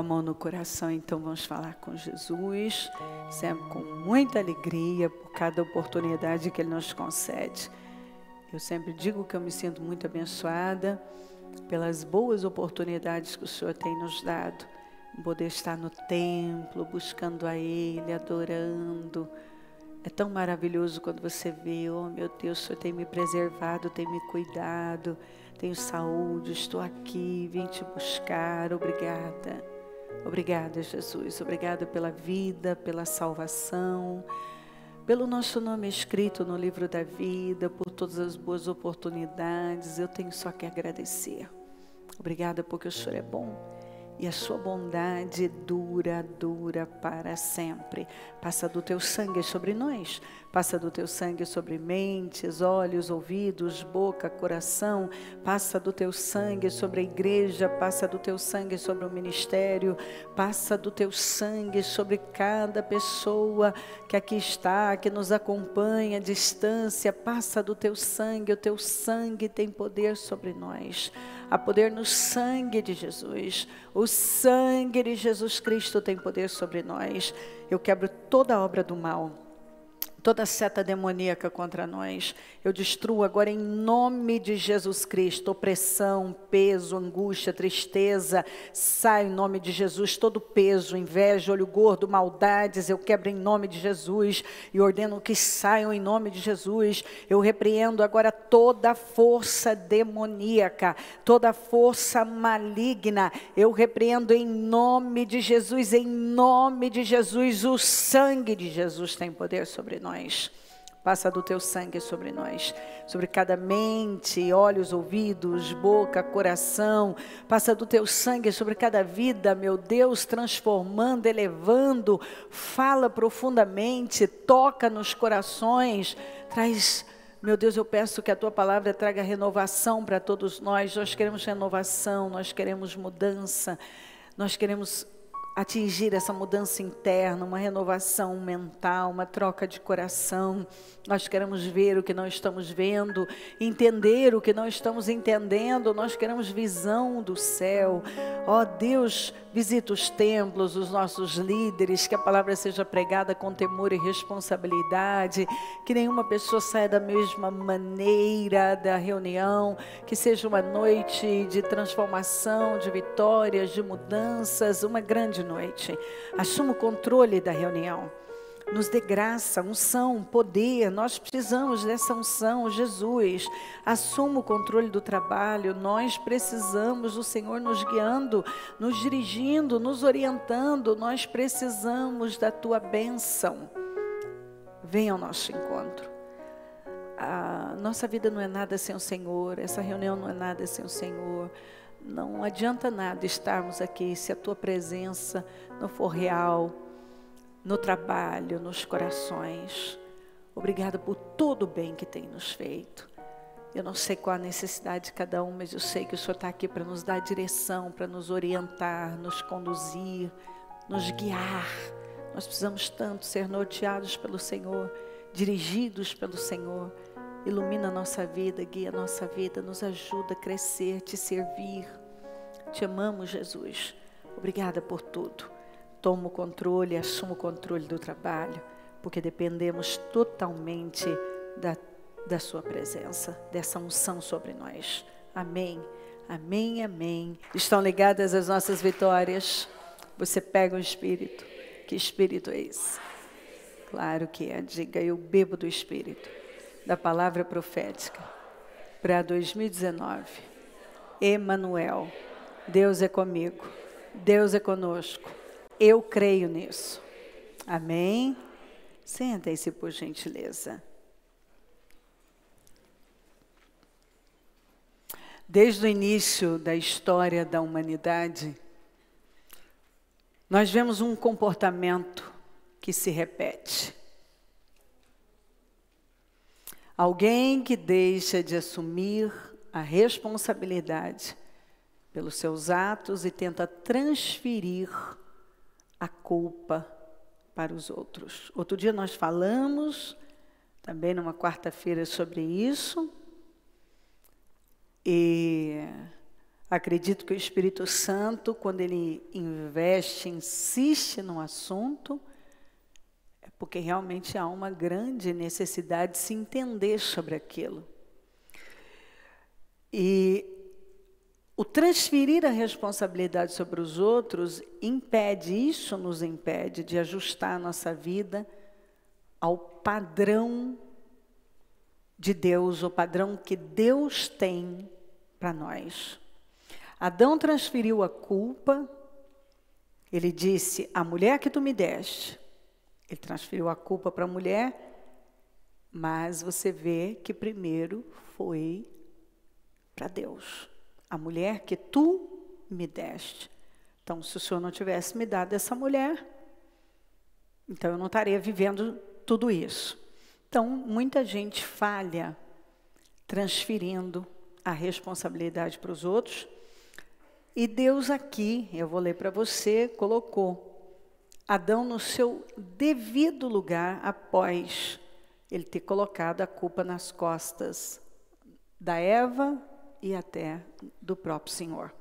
mão no coração, então vamos falar com Jesus, sempre com muita alegria por cada oportunidade que Ele nos concede. Eu sempre digo que eu me sinto muito abençoada pelas boas oportunidades que o Senhor tem nos dado. Poder estar no templo, buscando a Ele, adorando. É tão maravilhoso quando você vê, oh meu Deus, o Senhor tem me preservado, tem me cuidado, tenho saúde, estou aqui, vim te buscar, obrigada. Obrigada, Jesus, obrigada pela vida, pela salvação, pelo nosso nome escrito no livro da vida, por todas as boas oportunidades, eu tenho só que agradecer. Obrigada porque o Senhor é bom. E a sua bondade dura para sempre. Passa do teu sangue sobre nós. Passa do teu sangue sobre mentes, olhos, ouvidos, boca, coração. Passa do teu sangue sobre a igreja. Passa do teu sangue sobre o ministério. Passa do teu sangue sobre cada pessoa que aqui está, que nos acompanha à distância. Passa do teu sangue. O teu sangue tem poder sobre nós. Há poder no sangue de Jesus. O sangue de Jesus Cristo tem poder sobre nós. Eu quebro toda obra do mal, toda seta demoníaca contra nós. Eu destruo agora em nome de Jesus Cristo, opressão, peso, angústia, tristeza. Sai em nome de Jesus todo peso, inveja, olho gordo, maldades. Eu quebro em nome de Jesus e ordeno que saiam em nome de Jesus. Eu repreendo agora toda força demoníaca, toda força maligna. Eu repreendo em nome de Jesus, em nome de Jesus. O sangue de Jesus tem poder sobre nós. Passa do teu sangue sobre nós, sobre cada mente, olhos, ouvidos, boca, coração. Passa do teu sangue sobre cada vida, meu Deus, transformando, elevando. Fala profundamente, toca nos corações, traz, meu Deus, eu peço que a tua palavra traga renovação para todos nós. Nós queremos renovação, nós queremos mudança, nós queremos atingir essa mudança interna, uma renovação mental, uma troca de coração. Nós queremos ver o que não estamos vendo, entender o que não estamos entendendo. Nós queremos visão do céu. Ó Deus, visita os templos, os nossos líderes, que a palavra seja pregada com temor e responsabilidade, que nenhuma pessoa saia da mesma maneira da reunião, que seja uma noite de transformação, de vitórias, de mudanças, uma grande noite. Assuma o controle da reunião. Nos dê graça, unção, poder. Nós precisamos dessa unção, Jesus. Assuma o controle do trabalho. Nós precisamos do Senhor nos guiando, nos dirigindo, nos orientando. Nós precisamos da tua bênção. Venha ao nosso encontro. A nossa vida não é nada sem o Senhor. Essa reunião não é nada sem o Senhor. Não adianta nada estarmos aqui se a tua presença não for real, no trabalho, nos corações. Obrigada por todo o bem que tem nos feito. Eu não sei qual a necessidade de cada um, mas eu sei que o Senhor está aqui para nos dar direção, para nos orientar, nos conduzir, nos guiar. Nós precisamos tanto ser norteados pelo Senhor, dirigidos pelo Senhor. Ilumina a nossa vida, guia a nossa vida, nos ajuda a crescer, te servir. Te amamos, Jesus. Obrigada por tudo. Toma o controle, assuma o controle do trabalho, porque dependemos totalmente da sua presença, dessa unção sobre nós. Amém, amém, amém. Estão ligadas as nossas vitórias? Você pega o Espírito. Que Espírito é esse? Claro que é. Diga, eu bebo do Espírito, da palavra profética, para 2019. Emanuel, Deus é comigo, Deus é conosco. Eu creio nisso. Amém? Sentem-se, por gentileza. Desde o início da história da humanidade, nós vemos um comportamento que se repete. Alguém que deixa de assumir a responsabilidade pelos seus atos e tenta transferir a culpa para os outros. Outro dia nós falamos, também numa quarta-feira, sobre isso. E Acredito que o Espírito Santo, quando ele investe, insiste no assunto, é porque realmente há uma grande necessidade de se entender sobre aquilo. E o transferir a responsabilidade sobre os outros isso nos impede de ajustar a nossa vida ao padrão de Deus, o padrão que Deus tem para nós. Adão transferiu a culpa, ele disse, a mulher que tu me deste. Ele transferiu a culpa para a mulher, mas você vê que primeiro foi para Deus. A mulher que tu me deste. Então, se o Senhor não tivesse me dado essa mulher, então eu não estaria vivendo tudo isso. Então, muita gente falha transferindo a responsabilidade para os outros. E Deus aqui, eu vou ler para você, colocou Adão no seu devido lugar após ele ter colocado a culpa nas costas da Eva e até do próprio Senhor.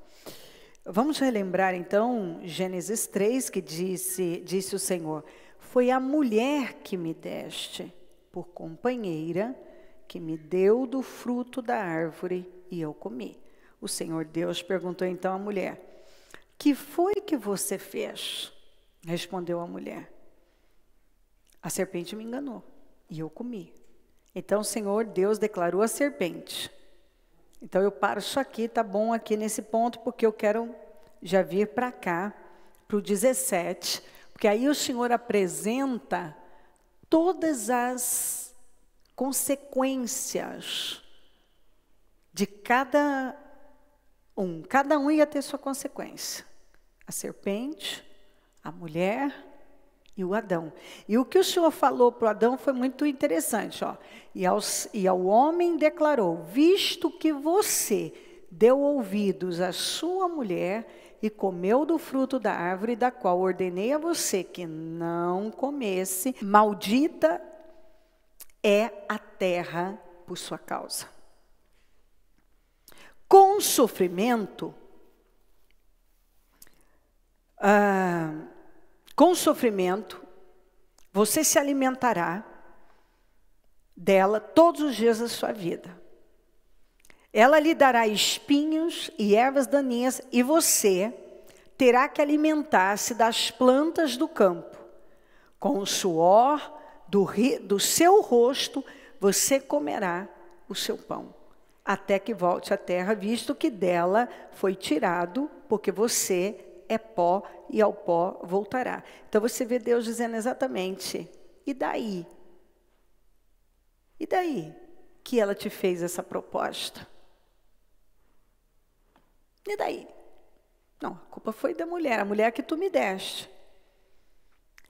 Vamos relembrar então Gênesis 3, que disse o Senhor, foi a mulher que me deste por companheira, que me deu do fruto da árvore e eu comi. O Senhor Deus perguntou então à mulher, que foi que você fez? Respondeu a mulher, a serpente me enganou e eu comi. Então o Senhor Deus declarou à serpente. Então eu paro isso aqui, tá bom aqui nesse ponto, porque eu quero já vir para cá, para o 17, porque aí o Senhor apresenta todas as consequências de cada um ia ter sua consequência. A serpente, a mulher e o Adão. E o que o Senhor falou para o Adão foi muito interessante. Ó. E ao homem declarou, visto que você deu ouvidos à sua mulher e comeu do fruto da árvore da qual ordenei a você que não comesse, maldita é a terra por sua causa. Com sofrimento, você se alimentará dela todos os dias da sua vida. Ela lhe dará espinhos e ervas daninhas, e você terá que alimentar-se das plantas do campo. Com o suor do seu rosto, você comerá o seu pão, até que volte à terra, visto que dela foi tirado, porque você é pó e ao pó voltará. Então você vê Deus dizendo exatamente, e daí? E daí que ela te fez essa proposta? E daí? Não, a culpa foi da mulher, a mulher que tu me deste.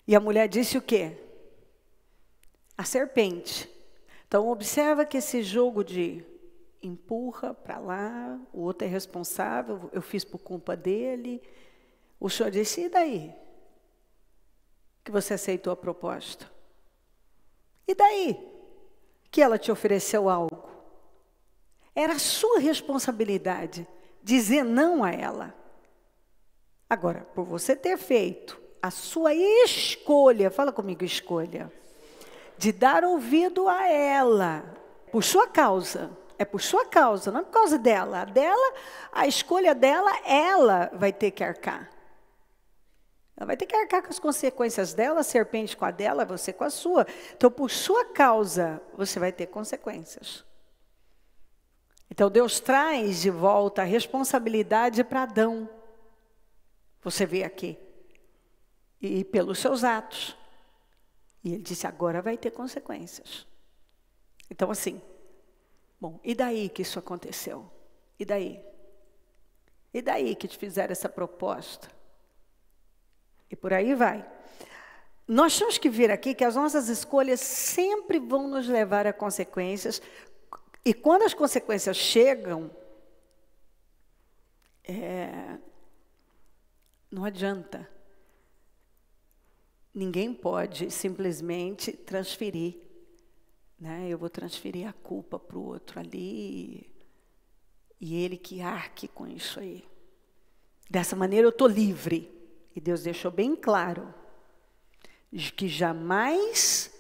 E a mulher disse o quê? A serpente. Então observa que esse jogo de empurra para lá, o outro é responsável, eu fiz por culpa dele. O Senhor disse, e daí? Que você aceitou a proposta? E daí? Que ela te ofereceu algo? Era a sua responsabilidade dizer não a ela. Agora, por você ter feito a sua escolha, fala comigo, escolha, de dar ouvido a ela, por sua causa, é por sua causa, não é por causa dela. A escolha dela, ela vai ter que arcar. Ela vai ter que arcar com as consequências dela, a serpente com a dela, você com a sua. Então, por sua causa, você vai ter consequências. Então, Deus traz de volta a responsabilidade para Adão. Você vê aqui. E pelos seus atos. E ele disse, agora vai ter consequências. Então, assim, bom, e daí que isso aconteceu? E daí? E daí que te fizeram essa proposta? E por aí vai. Nós temos que ver aqui que as nossas escolhas sempre vão nos levar a consequências. E quando as consequências chegam, não adianta. Ninguém pode simplesmente transferir. Né? Eu vou transferir a culpa para o outro ali. E ele que arque com isso aí. Dessa maneira eu estou livre. E Deus deixou bem claro de que jamais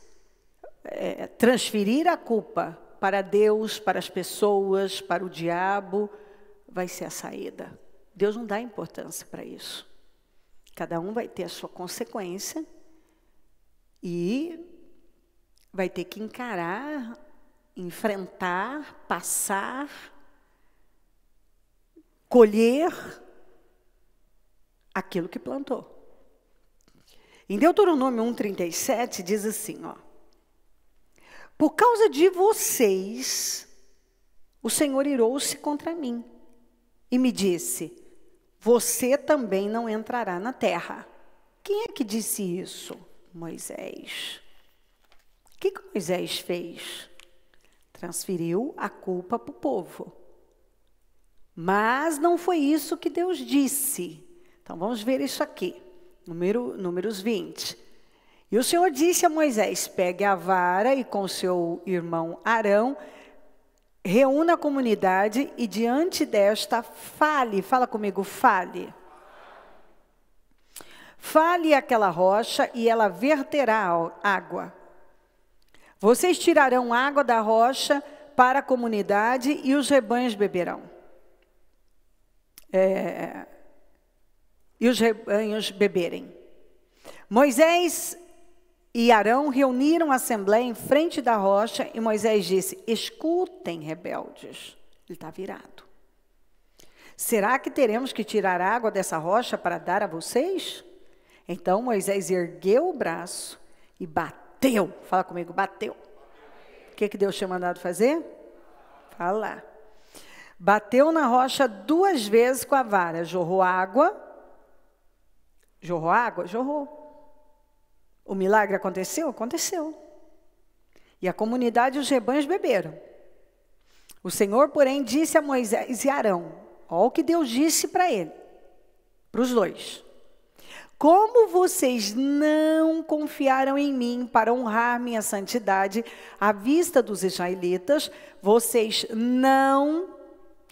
transferir a culpa para Deus, para as pessoas, para o diabo, vai ser a saída. Deus não dá importância para isso. Cada um vai ter a sua consequência e vai ter que encarar, enfrentar, passar, colher aquilo que plantou. Em Deuteronômio 1:37 diz assim, ó: por causa de vocês, o Senhor irou-se contra mim e me disse: você também não entrará na terra. Quem é que disse isso? Moisés. O que Moisés fez? Transferiu a culpa para o povo. Mas não foi isso que Deus disse. Então vamos ver isso aqui. Números 20. E o Senhor disse a Moisés: pegue a vara e com seu irmão Arão, reúna a comunidade e diante desta fale. Fala comigo, fale. Fale aquela rocha e ela verterá água. Vocês tirarão água da rocha para a comunidade e os rebanhos beberão. E os rebanhos beberem. Moisés e Arão reuniram a assembleia em frente da rocha e Moisés disse: escutem, rebeldes. Ele está virado. Será que teremos que tirar água dessa rocha para dar a vocês? Então Moisés ergueu o braço e bateu. Fala comigo, bateu. O que Deus tinha mandado fazer? Fala. Bateu na rocha 2 vezes com a vara. Jorrou água. Jorrou água? Jorrou. O milagre aconteceu? Aconteceu. E a comunidade e os rebanhos beberam. O Senhor, porém, disse a Moisés e Arão, olha o que Deus disse para ele, para os dois: como vocês não confiaram em mim para honrar minha santidade à vista dos israelitas, vocês não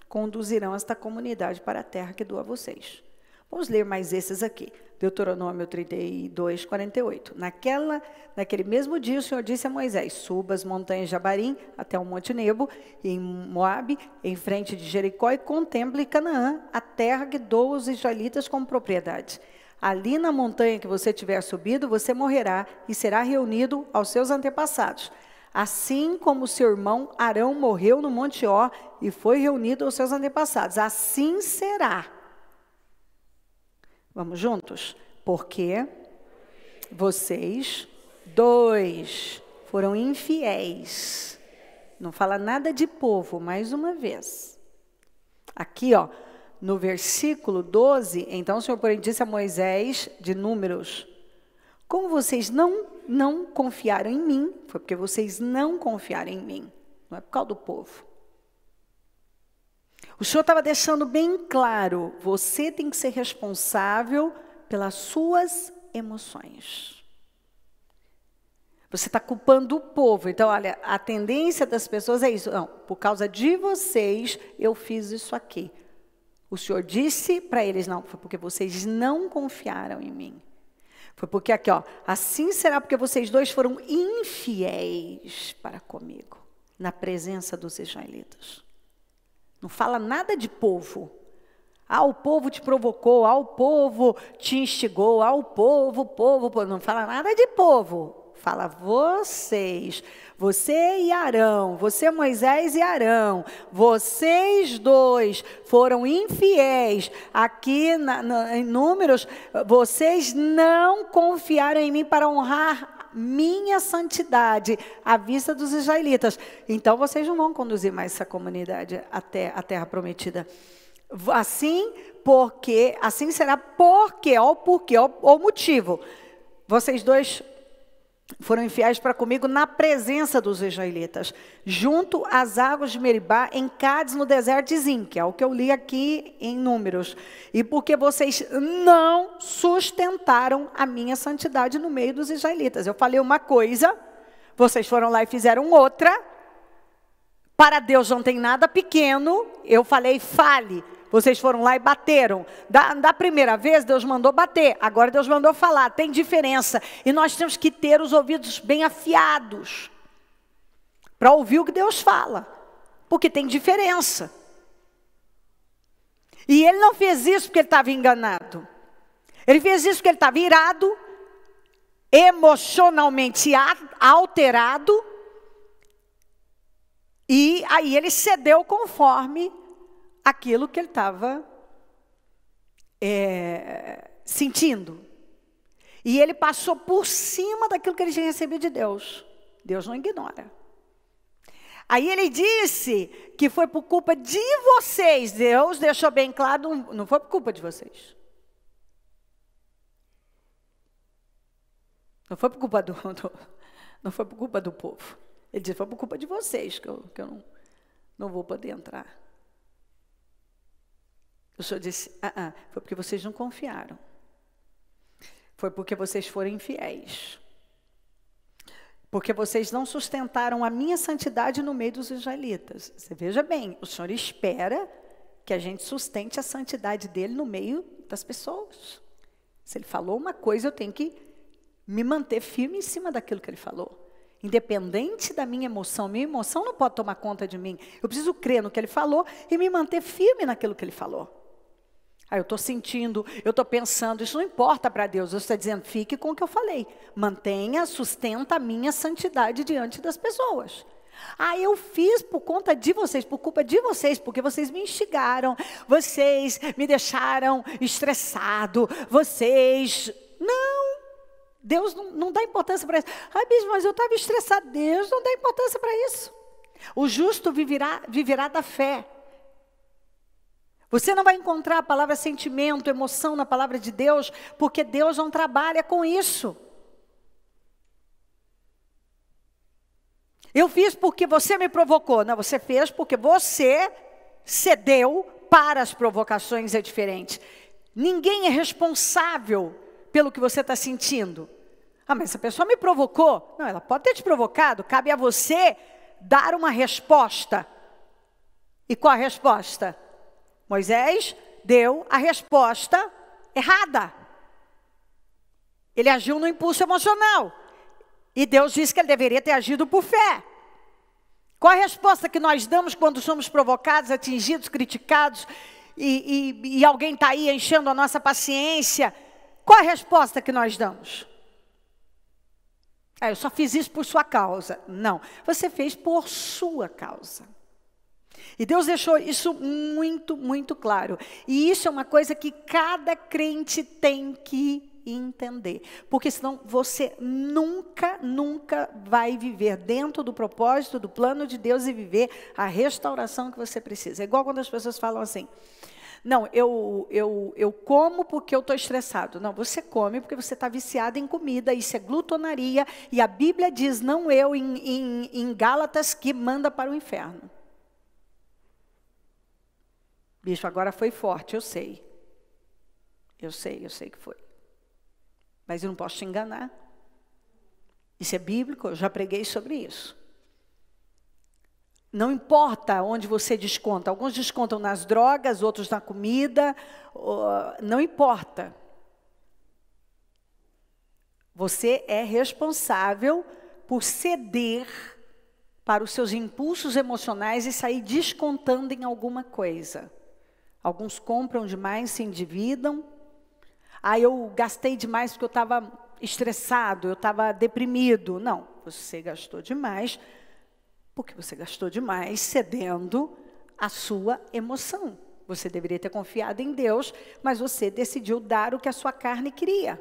conduzirão esta comunidade para a terra que dou a vocês. Vamos ler mais esses aqui. Deuteronômio 32, 48. Naquele mesmo dia, o Senhor disse a Moisés: suba as montanhas de Abarim até o Monte Nebo, em Moabe, em frente de Jericó, e contemple Canaã, a terra que dou aos israelitas como propriedade. Ali na montanha que você tiver subido, você morrerá e será reunido aos seus antepassados. Assim como seu irmão Arão morreu no Monte Ó e foi reunido aos seus antepassados. Assim será. Vamos juntos? Porque vocês 2 foram infiéis. Não fala nada de povo, mais uma vez. Aqui, ó, no versículo 12, então o Senhor, porém, disse a Moisés, de Números: como vocês não confiaram em mim, foi porque vocês não confiaram em mim, não é por causa do povo. O Senhor estava deixando bem claro, você tem que ser responsável pelas suas emoções. Você está culpando o povo. Então, olha, a tendência das pessoas é isso. Não, por causa de vocês, eu fiz isso aqui. O Senhor disse para eles, não, foi porque vocês não confiaram em mim. Foi porque aqui, ó, assim será porque vocês 2 foram infiéis para comigo, na presença dos israelitas. Não fala nada de povo. O povo te provocou, o povo te instigou, o povo. Não fala nada de povo. Fala vocês. Você e Arão, você Moisés e Arão, vocês 2 foram infiéis. Aqui em Números, vocês não confiaram em mim para honrar minha santidade à vista dos israelitas. Então vocês não vão conduzir mais essa comunidade até a terra prometida. Assim será porque, ó o motivo. Vocês 2 foram infiéis para comigo na presença dos israelitas, junto às águas de Meribá, em Cádiz, no deserto de Zim, que é o que eu li aqui em Números. E porque vocês não sustentaram a minha santidade no meio dos israelitas. Eu falei uma coisa, vocês foram lá e fizeram outra. Para Deus não tem nada pequeno. Eu falei, fale. Vocês foram lá e bateram. Da primeira vez, Deus mandou bater. Agora Deus mandou falar. Tem diferença. E nós temos que ter os ouvidos bem afiados para ouvir o que Deus fala. Porque tem diferença. E ele não fez isso porque ele estava enganado. Ele fez isso porque ele estava irado, emocionalmente alterado. E aí ele cedeu conforme aquilo que ele estava sentindo. E ele passou por cima daquilo que ele tinha recebido de Deus. Deus não ignora. Aí ele disse que foi por culpa de vocês. Deus deixou bem claro, não foi por culpa de vocês. Não foi por culpa não foi por culpa do povo. Ele disse, foi por culpa de vocês que eu não vou poder entrar. O Senhor disse, foi porque vocês não confiaram. Foi porque vocês foram infiéis. Porque vocês não sustentaram a minha santidade no meio dos israelitas. Você veja bem, o Senhor espera que a gente sustente a santidade dele no meio das pessoas. Se ele falou uma coisa, eu tenho que me manter firme em cima daquilo que ele falou. Independente da minha emoção não pode tomar conta de mim. Eu preciso crer no que ele falou e me manter firme naquilo que ele falou. Eu estou sentindo, eu estou pensando, isso não importa para Deus. Deus está dizendo, fique com o que eu falei. Mantenha, sustenta a minha santidade diante das pessoas. Eu fiz por conta de vocês, por culpa de vocês, porque vocês me instigaram, vocês me deixaram estressado, vocês... Não, Deus não dá importância para isso. Bispo, mas eu estava estressado. Deus não dá importância para isso. O justo viverá da fé. Você não vai encontrar a palavra sentimento, emoção na palavra de Deus, porque Deus não trabalha com isso. Eu fiz porque você me provocou. Não, você fez porque você cedeu para as provocações, é diferente. Ninguém é responsável pelo que você está sentindo. Mas essa pessoa me provocou. Não, ela pode ter te provocado, cabe a você dar uma resposta. E qual a resposta? Moisés deu a resposta errada. Ele agiu no impulso emocional. E Deus disse que ele deveria ter agido por fé. Qual a resposta que nós damos quando somos provocados, atingidos, criticados, e alguém está aí enchendo a nossa paciência? Qual a resposta que nós damos? Eu só fiz isso por sua causa. Não, você fez por sua causa. E Deus deixou isso muito, muito claro. E isso é uma coisa que cada crente tem que entender. Porque senão você nunca vai viver dentro do propósito, do plano de Deus e viver a restauração que você precisa. É igual quando as pessoas falam assim, não, eu como porque eu estou estressado. Não, você come porque você está viciado em comida, isso é glutonaria. E a Bíblia diz, não eu, em Gálatas, que manda para o inferno. Bicho, agora foi forte, eu sei. Eu sei que foi. Mas eu não posso te enganar. Isso é bíblico, eu já preguei sobre isso. Não importa onde você desconta. Alguns descontam nas drogas, outros na comida. Não importa. Você é responsável por ceder para os seus impulsos emocionais e sair descontando em alguma coisa. Alguns compram demais, se endividam. Eu gastei demais porque eu estava estressado, eu estava deprimido. Não, você gastou demais porque você gastou demais cedendo à sua emoção. Você deveria ter confiado em Deus, mas você decidiu dar o que a sua carne queria.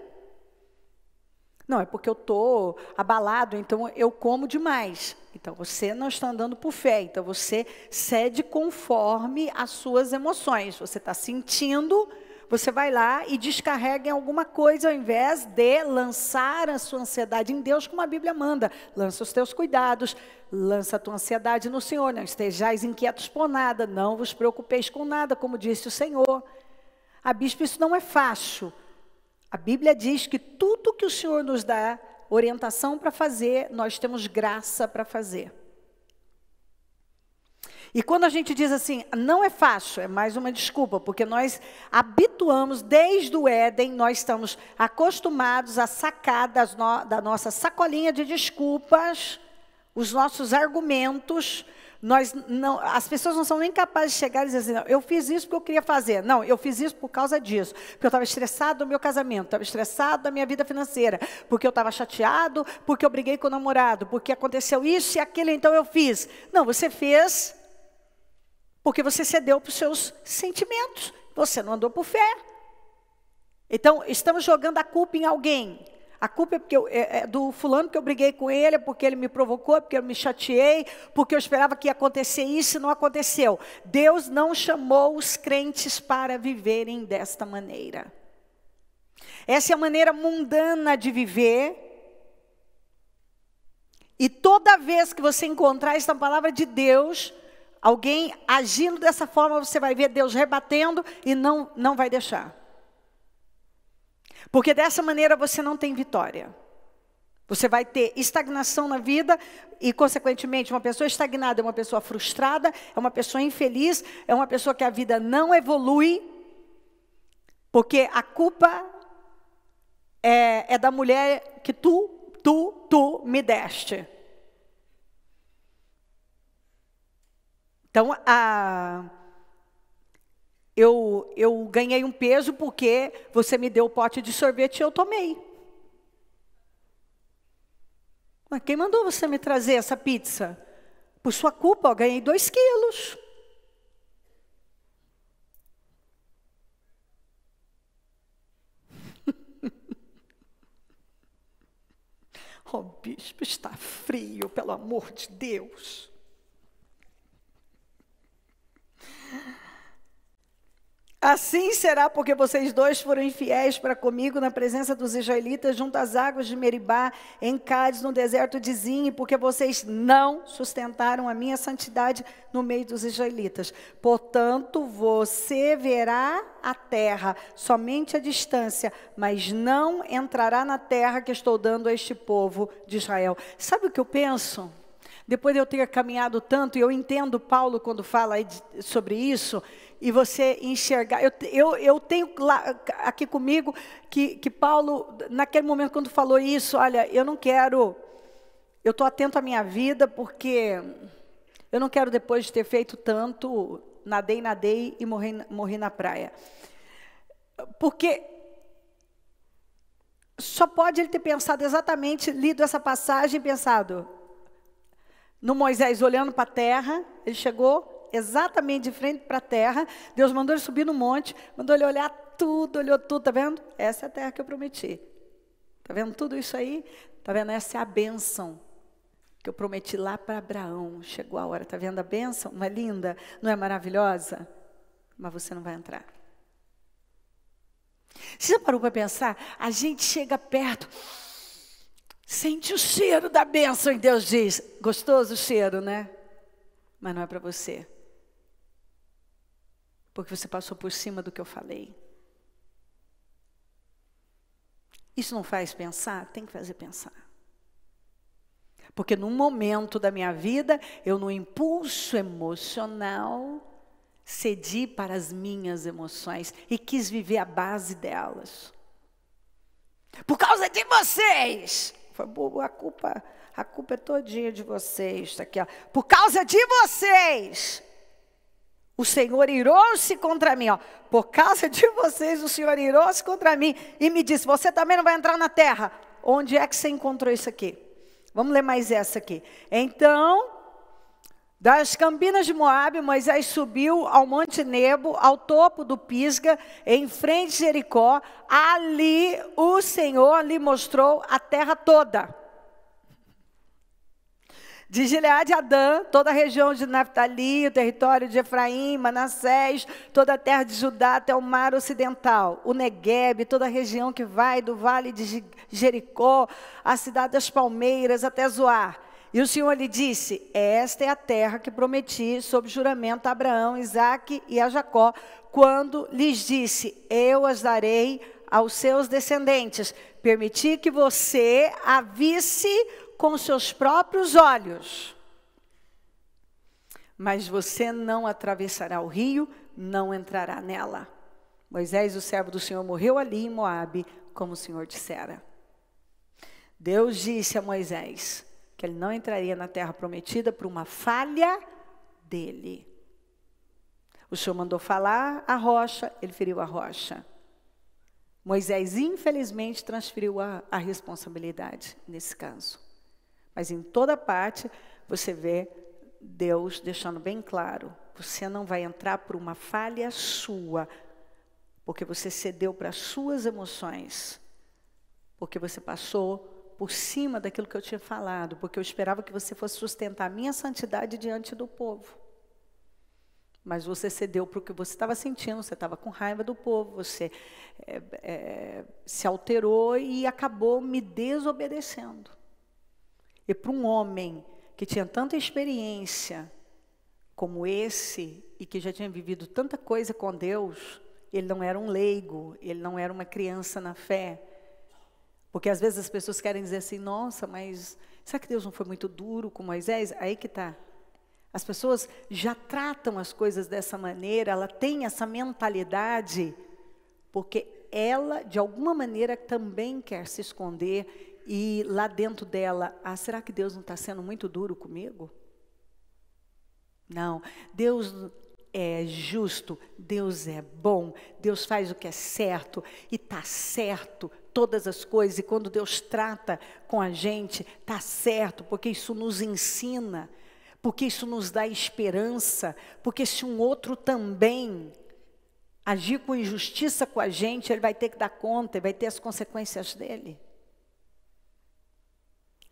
Não, é porque eu estou abalado, então eu como demais. Então, você não está andando por fé. Então, você cede conforme as suas emoções. Você está sentindo, você vai lá e descarrega em alguma coisa, ao invés de lançar a sua ansiedade em Deus, como a Bíblia manda. Lança os teus cuidados, lança a tua ansiedade no Senhor. Não estejais inquietos por nada, não vos preocupeis com nada, como disse o Senhor. Bispo, isso não é fácil. A Bíblia diz que tudo que o Senhor nos dá orientação para fazer, nós temos graça para fazer. E quando a gente diz assim, não é fácil, é mais uma desculpa, porque nós habituamos, desde o Éden, nós estamos acostumados a sacar da nossa sacolinha de desculpas, os nossos argumentos. As pessoas não são nem capazes de chegar e dizer assim, não, eu fiz isso porque eu queria fazer. Não, eu fiz isso por causa disso. Porque eu estava estressado do meu casamento, estava estressado da minha vida financeira, porque eu estava chateado, porque eu briguei com o namorado, porque aconteceu isso e aquilo, então eu fiz. Não, você fez porque você cedeu para os seus sentimentos. Você não andou por fé. Então, estamos jogando a culpa em alguém. A culpa é do fulano, porque eu briguei com ele, porque ele me provocou, porque eu me chateei, porque eu esperava que ia acontecer isso e não aconteceu. Deus não chamou os crentes para viverem desta maneira. Essa é a maneira mundana de viver. E toda vez que você encontrar esta palavra de Deus, alguém agindo dessa forma, você vai ver Deus rebatendo e não vai deixar. Porque dessa maneira você não tem vitória. Você vai ter estagnação na vida e, consequentemente, uma pessoa estagnada é uma pessoa frustrada, é uma pessoa infeliz, é uma pessoa que a vida não evolui, porque a culpa é da mulher que tu me deste. Então, eu ganhei um peso porque você me deu o pote de sorvete e eu tomei. Mas quem mandou você me trazer essa pizza? Por sua culpa, eu ganhei 2 quilos. Oh, bispo, está frio, pelo amor de Deus. Assim será porque vocês dois foram infiéis para comigo na presença dos israelitas junto às águas de Meribá, em Cádiz, no deserto de Zin, porque vocês não sustentaram a minha santidade no meio dos israelitas. Portanto, você verá a terra somente à distância, mas não entrará na terra que estou dando a este povo de Israel. Sabe o que eu penso? Depois de eu ter caminhado tanto, e eu entendo Paulo quando fala sobre isso, e você enxergar, eu tenho lá, aqui comigo, que Paulo, naquele momento quando falou isso, olha, eu estou atento à minha vida, porque eu não quero depois de ter feito tanto, nadei e morri na praia. Porque só pode ele ter pensado exatamente, lido essa passagem e pensado, no Moisés olhando para a terra, ele chegou exatamente de frente para a terra, Deus mandou ele subir no monte, mandou ele olhar tudo, olhou tudo, tá vendo? Essa é a terra que eu prometi. Tá vendo tudo isso aí? Tá vendo? Essa é a bênção que eu prometi lá para Abraão. Chegou a hora, tá vendo a bênção? Não é linda? Não é maravilhosa? Mas você não vai entrar. Você já parou para pensar? A gente chega perto, sente o cheiro da bênção e Deus diz, gostoso o cheiro, né? Mas não é para você. Porque você passou por cima do que eu falei. Isso não faz pensar? Tem que fazer pensar. Porque num momento da minha vida, eu no impulso emocional, cedi para as minhas emoções e quis viver a base delas. Por causa de vocês! Foi boa, a culpa é todinha de vocês. Tá aqui, ó. Por causa de vocês! O Senhor irou-se contra mim, ó. Por causa de vocês, o Senhor irou-se contra mim e me disse, você também não vai entrar na terra. Onde é que você encontrou isso aqui? Vamos ler mais essa aqui. Então, das campinas de Moabe, Moisés subiu ao Monte Nebo, ao topo do Pisga, em frente de Jericó. Ali o Senhor lhe mostrou a terra toda. De Gileade a Adã, toda a região de Naftali, o território de Efraim, Manassés, toda a terra de Judá até o mar ocidental, o Neguebe, toda a região que vai do vale de Jericó, a cidade das palmeiras até Zoar. E o Senhor lhe disse, esta é a terra que prometi sob juramento a Abraão, Isaque e a Jacó, quando lhes disse, eu as darei aos seus descendentes. Permiti que você a visse com seus próprios olhos, mas você não atravessará o rio, não entrará nela. Moisés, o servo do Senhor, morreu ali em Moabe, como o Senhor dissera. Deus disse a Moisés que ele não entraria na terra prometida por uma falha dele. O Senhor mandou falar a rocha, ele feriu a rocha. Moisés, infelizmente, transferiu a responsabilidade nesse caso. Mas em toda parte, você vê Deus deixando bem claro, você não vai entrar por uma falha sua, porque você cedeu para as suas emoções, porque você passou por cima daquilo que eu tinha falado, porque eu esperava que você fosse sustentar a minha santidade diante do povo. Mas você cedeu para o que você estava sentindo, você estava com raiva do povo, você se alterou e acabou me desobedecendo. E para um homem que tinha tanta experiência como esse, e que já tinha vivido tanta coisa com Deus, ele não era um leigo, ele não era uma criança na fé. Porque às vezes as pessoas querem dizer assim, nossa, mas será que Deus não foi muito duro com Moisés? Aí que está. As pessoas já tratam as coisas dessa maneira, ela tem essa mentalidade, porque ela, de alguma maneira, também quer se esconder, e lá dentro dela, será que Deus não está sendo muito duro comigo? Não, Deus é justo, Deus é bom, Deus faz o que é certo, e está certo todas as coisas, e quando Deus trata com a gente, está certo, porque isso nos ensina, porque isso nos dá esperança, porque se um outro também agir com injustiça com a gente, ele vai ter que dar conta, ele vai ter as consequências dele.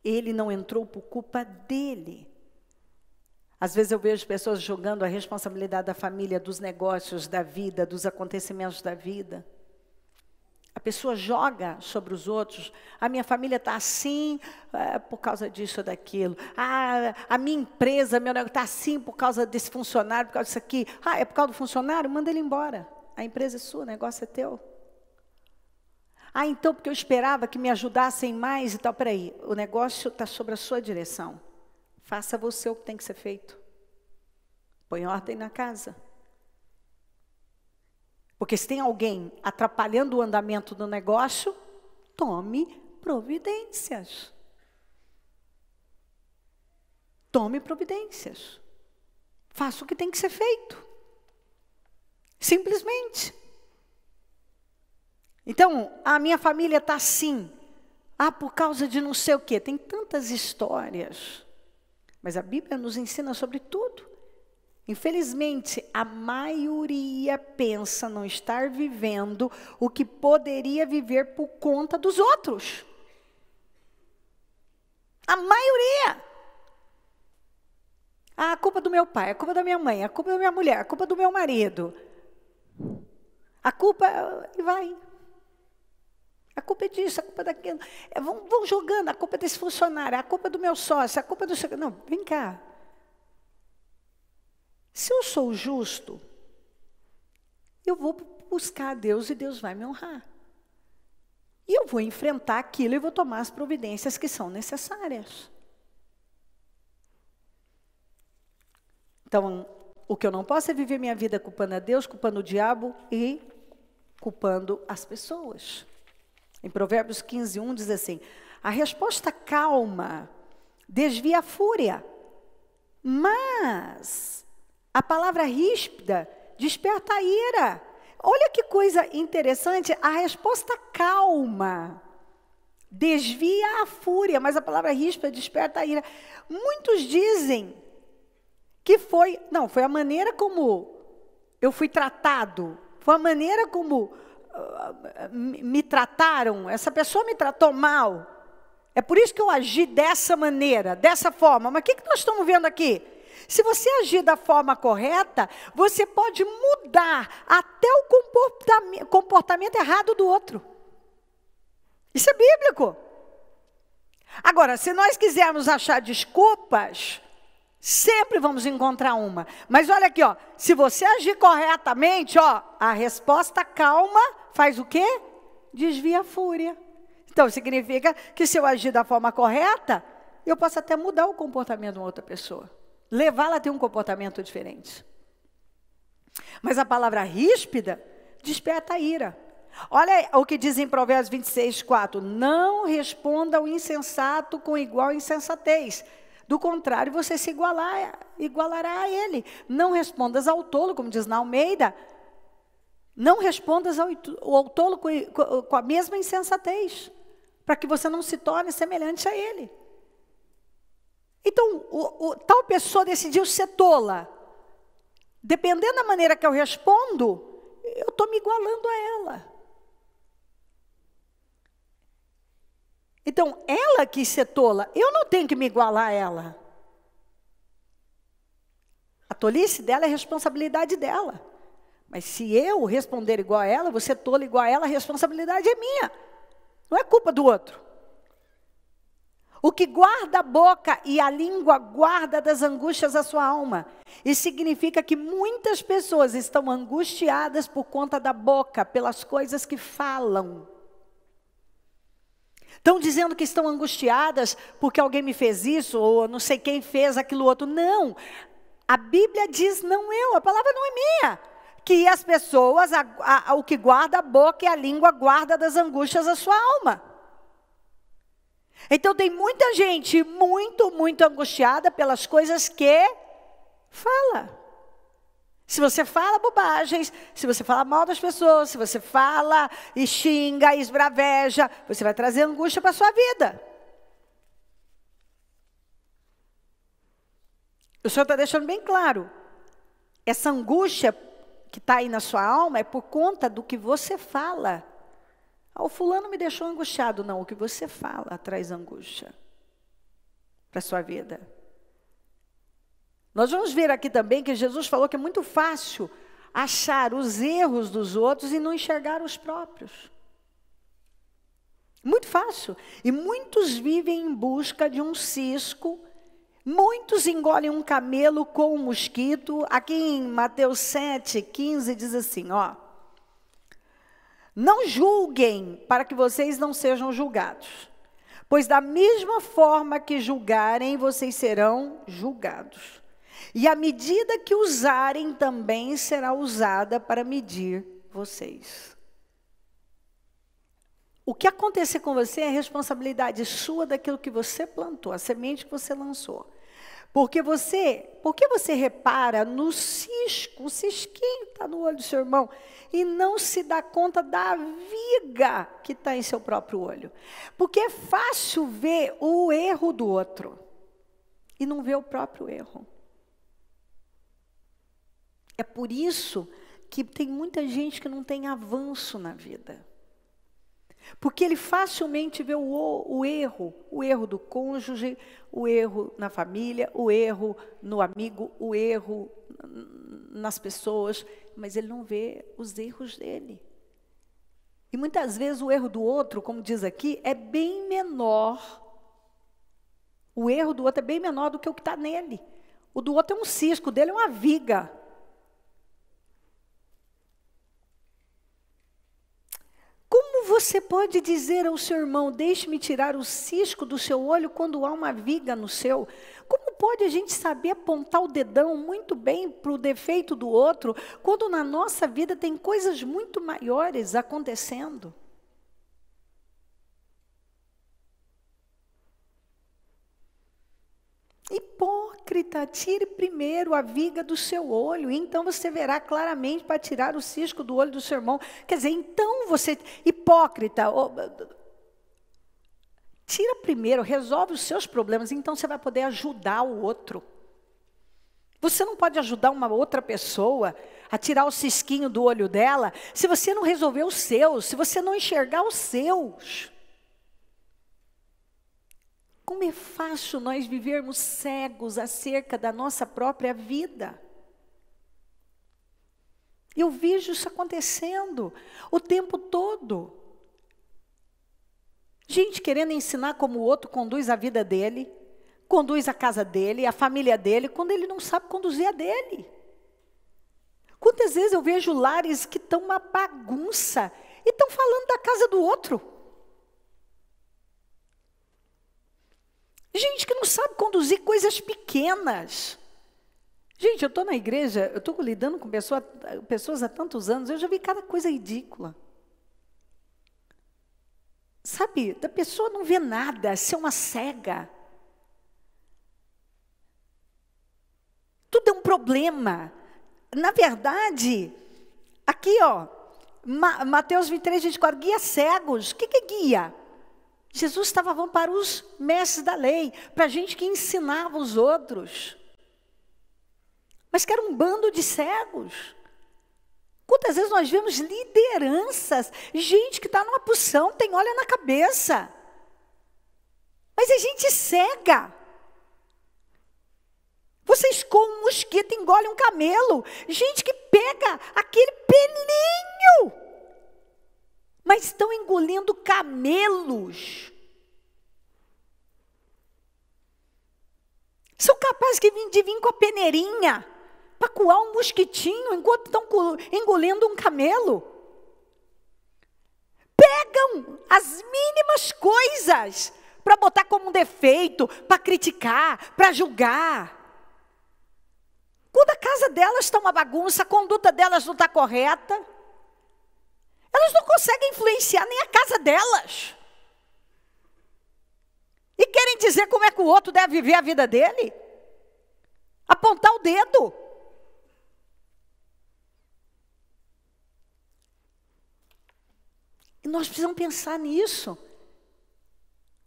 Ele não entrou por culpa dele. Às vezes eu vejo pessoas jogando a responsabilidade da família, dos negócios, da vida, dos acontecimentos da vida. A pessoa joga sobre os outros, a minha família está assim por causa disso ou daquilo. A minha empresa, meu negócio está assim por causa desse funcionário, por causa disso aqui. É por causa do funcionário? Manda ele embora. A empresa é sua, o negócio é teu. Então porque eu esperava que me ajudassem mais e tal. Peraí, o negócio está sob a sua direção. Faça você o que tem que ser feito. Põe ordem na casa. Porque se tem alguém atrapalhando o andamento do negócio, tome providências. Tome providências. Faça o que tem que ser feito. Simplesmente. Então, a minha família está assim. Por causa de não sei o quê. Tem tantas histórias. Mas a Bíblia nos ensina sobre tudo. Infelizmente, a maioria pensa não estar vivendo o que poderia viver por conta dos outros. A maioria. A culpa do meu pai, a culpa da minha mãe, a culpa da minha mulher, a culpa do meu marido. A culpa, e vai. A culpa é disso, a culpa é daquilo. Vão jogando, a culpa é desse funcionário, a culpa é do meu sócio, a culpa é do... Não, vem cá. Se eu sou justo, eu vou buscar a Deus e Deus vai me honrar. E eu vou enfrentar aquilo e vou tomar as providências que são necessárias. Então, o que eu não posso é viver minha vida culpando a Deus, culpando o diabo e culpando as pessoas. Em Provérbios 15:1 diz assim, a resposta calma desvia a fúria, mas a palavra ríspida desperta a ira. Olha que coisa interessante, a resposta calma desvia a fúria, mas a palavra ríspida desperta a ira. Muitos dizem que foi a maneira como eu fui tratado, foi a maneira como me trataram, essa pessoa me tratou mal. É por isso que eu agi dessa maneira, dessa forma. Mas o que nós estamos vendo aqui? Se você agir da forma correta, você pode mudar até o comportamento errado do outro. Isso é bíblico. Agora, se nós quisermos achar desculpas, sempre vamos encontrar uma. Mas olha aqui, se você agir corretamente, a resposta calma faz o quê? Desvia a fúria. Então, significa que se eu agir da forma correta, eu posso até mudar o comportamento de uma outra pessoa. levá-la a ter um comportamento diferente. Mas a palavra ríspida desperta a ira. Olha o que diz em Provérbios 26:4. Não responda ao insensato com igual insensatez. Do contrário, você se igualará a ele. Não respondas ao tolo, como diz na Almeida. Não respondas ao tolo com a mesma insensatez, para que você não se torne semelhante a ele. Então, tal pessoa decidiu ser tola. Dependendo da maneira que eu respondo, eu estou me igualando a ela. Então, ela quis ser tola, eu não tenho que me igualar a ela. A tolice dela é responsabilidade dela. Mas se eu responder igual a ela, você tola igual a ela, a responsabilidade é minha. Não é culpa do outro. O que guarda a boca e a língua guarda das angústias a sua alma. Isso significa que muitas pessoas estão angustiadas por conta da boca, pelas coisas que falam. Estão dizendo que estão angustiadas porque alguém me fez isso, ou não sei quem fez aquilo outro. Não, a Bíblia diz, não eu, a palavra não é minha. Que as pessoas, o que guarda a boca e a língua guarda das angústias a sua alma. Então tem muita gente muito angustiada pelas coisas que fala. Se você fala bobagens, se você fala mal das pessoas, se você fala e xinga, e esbraveja, você vai trazer angústia para a sua vida. O Senhor está deixando bem claro. Essa angústia que está aí na sua alma é por conta do que você fala. O fulano me deixou angustiado. Não, o que você fala traz angústia para a sua vida. Nós vamos ver aqui também que Jesus falou que é muito fácil achar os erros dos outros e não enxergar os próprios. Muito fácil. E muitos vivem em busca de um cisco, muitos engolem um camelo com um mosquito. Aqui em Mateus 7:15 diz assim, ó. Não julguem para que vocês não sejam julgados, pois da mesma forma que julgarem, vocês serão julgados. E a medida que usarem também será usada para medir vocês. O que acontecer com você é responsabilidade sua daquilo que você plantou, a semente que você lançou. Por que você repara no cisco, o cisquinho que está no olho do seu irmão, e não se dá conta da viga que está em seu próprio olho? Porque é fácil ver o erro do outro e não ver o próprio erro. É por isso que tem muita gente que não tem avanço na vida. Porque ele facilmente vê o erro do cônjuge, o erro na família, o erro no amigo, o erro nas pessoas, mas ele não vê os erros dele. E muitas vezes o erro do outro, como diz aqui, é bem menor. O erro do outro é bem menor do que o que está nele. O do outro é um cisco, o dele é uma viga. Como você pode dizer ao seu irmão, deixe-me tirar o cisco do seu olho quando há uma viga no seu? Como pode a gente saber apontar o dedão muito bem para o defeito do outro, quando na nossa vida tem coisas muito maiores acontecendo? Hipócrita, tire primeiro a viga do seu olho, e então você verá claramente para tirar o cisco do olho do seu irmão. Quer dizer, então você, hipócrita, tira primeiro, resolve os seus problemas, então você vai poder ajudar o outro. Você não pode ajudar uma outra pessoa a tirar o cisquinho do olho dela, se você não resolver os seus, se você não enxergar os seus. Como é fácil nós vivermos cegos acerca da nossa própria vida. Eu vejo isso acontecendo o tempo todo. Gente querendo ensinar como o outro conduz a vida dele, conduz a casa dele, a família dele, quando ele não sabe conduzir a dele. Quantas vezes eu vejo lares que estão uma bagunça e estão falando da casa do outro. Gente que não sabe conduzir coisas pequenas. Gente, eu estou na igreja, eu estou lidando com pessoas há tantos anos, eu já vi cada coisa ridícula. Sabe, da pessoa não ver nada, ser uma cega. Tudo é um problema. Na verdade, aqui, ó, Mateus 23, 24, guia cegos. O que é guia? Jesus estava falando para os mestres da lei, para a gente que ensinava os outros. Mas que era um bando de cegos. Quantas vezes nós vemos lideranças, gente que está numa posição, tem óleo na cabeça. Mas é gente cega. Você escoa um mosquito, engole um camelo. Gente que pega aquele pelinho. Mas estão engolindo camelos. São capazes de vir com a peneirinha para coar um mosquitinho enquanto estão engolindo um camelo. Pegam as mínimas coisas para botar como um defeito, para criticar, para julgar. Quando a casa delas está uma bagunça, a conduta delas não está correta, elas não conseguem influenciar nem a casa delas. E querem dizer como é que o outro deve viver a vida dele? Apontar o dedo. E nós precisamos pensar nisso.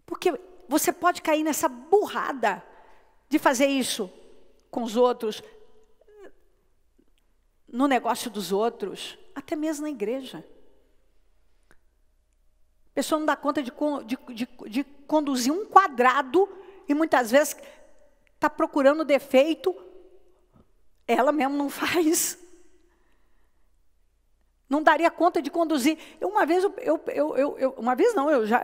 Porque você pode cair nessa burrada de fazer isso com os outros, no negócio dos outros, até mesmo na igreja. A pessoa não dá conta de conduzir um quadrado e muitas vezes está procurando defeito, ela mesma não faz. Não daria conta de conduzir. Eu já,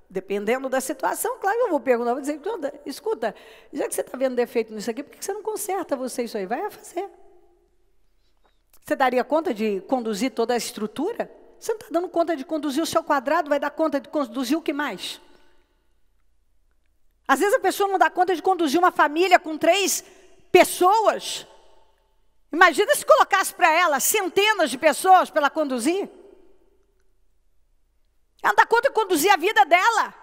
dependendo da situação, claro, eu vou perguntar, vou dizer, escuta, já que você está vendo defeito nisso aqui, por que você não conserta você isso aí? Vai fazer. Você daria conta de conduzir toda a estrutura? Você não está dando conta de conduzir o seu quadrado, vai dar conta de conduzir o que mais? Às vezes a pessoa não dá conta de conduzir uma família com 3 pessoas. Imagina se colocasse para ela centenas de pessoas para ela conduzir. Ela não dá conta de conduzir a vida dela.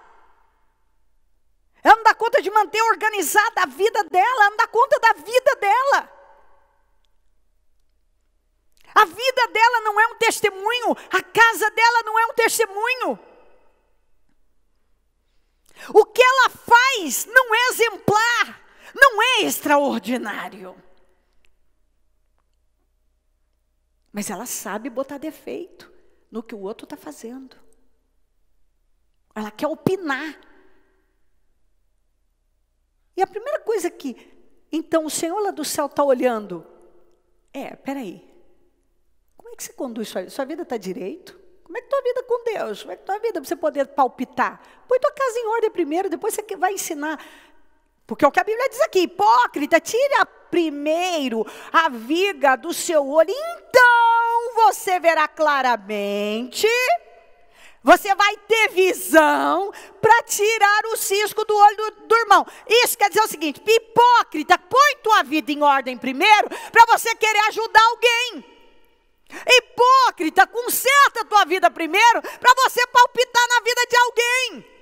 Ela não dá conta de manter organizada a vida dela. Ela não dá conta da vida dela. A vida dela não é um testemunho. A casa dela não é um testemunho. O que ela faz não é exemplar. Não é extraordinário. Mas ela sabe botar defeito no que o outro está fazendo. Ela quer opinar. E a primeira coisa que, então, o Senhor lá do céu está olhando, peraí, como é que você conduz sua vida? Sua vida está direito? Como é que tua vida com Deus? Como é que tua vida para você poder palpitar? Põe tua casa em ordem primeiro, depois você vai ensinar. Porque é o que a Bíblia diz aqui, hipócrita, tira primeiro a viga do seu olho, então você verá claramente, você vai ter visão para tirar o cisco do olho do irmão. Isso quer dizer o seguinte, hipócrita, põe tua vida em ordem primeiro, para você querer ajudar alguém. Hipócrita, conserta a tua vida primeiro, para você palpitar na vida de alguém.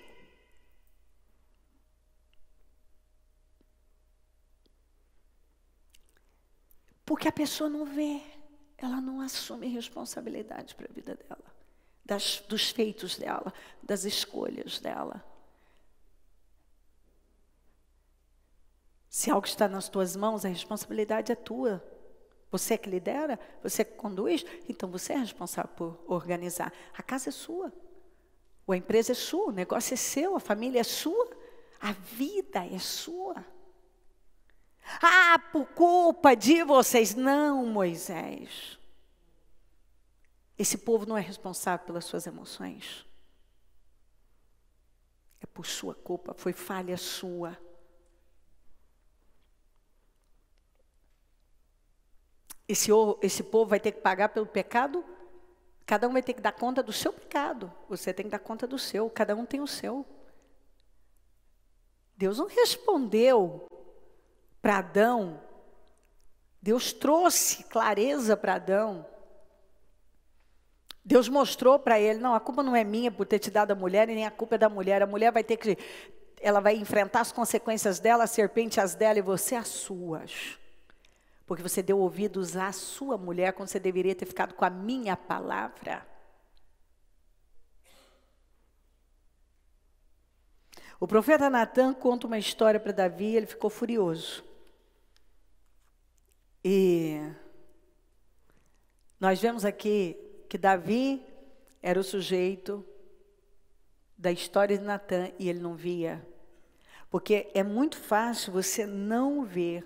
Porque a pessoa não vê, ela não assume responsabilidade para a vida dela, dos feitos dela, das escolhas dela. Se algo está nas tuas mãos, a responsabilidade é tua. Você é que lidera, você é que conduz, então você é responsável por organizar. A casa é sua, a empresa é sua, o negócio é seu, a família é sua, a vida é sua. Ah, por culpa de vocês. Não, Moisés. Esse povo não é responsável pelas suas emoções. É por sua culpa, foi falha sua. Esse povo vai ter que pagar pelo pecado. Cada um vai ter que dar conta do seu pecado. Você tem que dar conta do seu. Cada um tem o seu. Deus não respondeu para Adão Deus trouxe clareza para Adão. Deus mostrou para ele, não, a culpa não é minha por ter te dado a mulher, e nem a culpa é da mulher. A mulher vai ter que, ela vai enfrentar as consequências dela, a serpente as dela e você as suas. Porque você deu ouvidos à sua mulher, quando você deveria ter ficado com a minha palavra. O profeta Natan conta uma história para Davi, ele ficou furioso. E nós vemos aqui que Davi era o sujeito da história de Natan e ele não via. Porque é muito fácil você não ver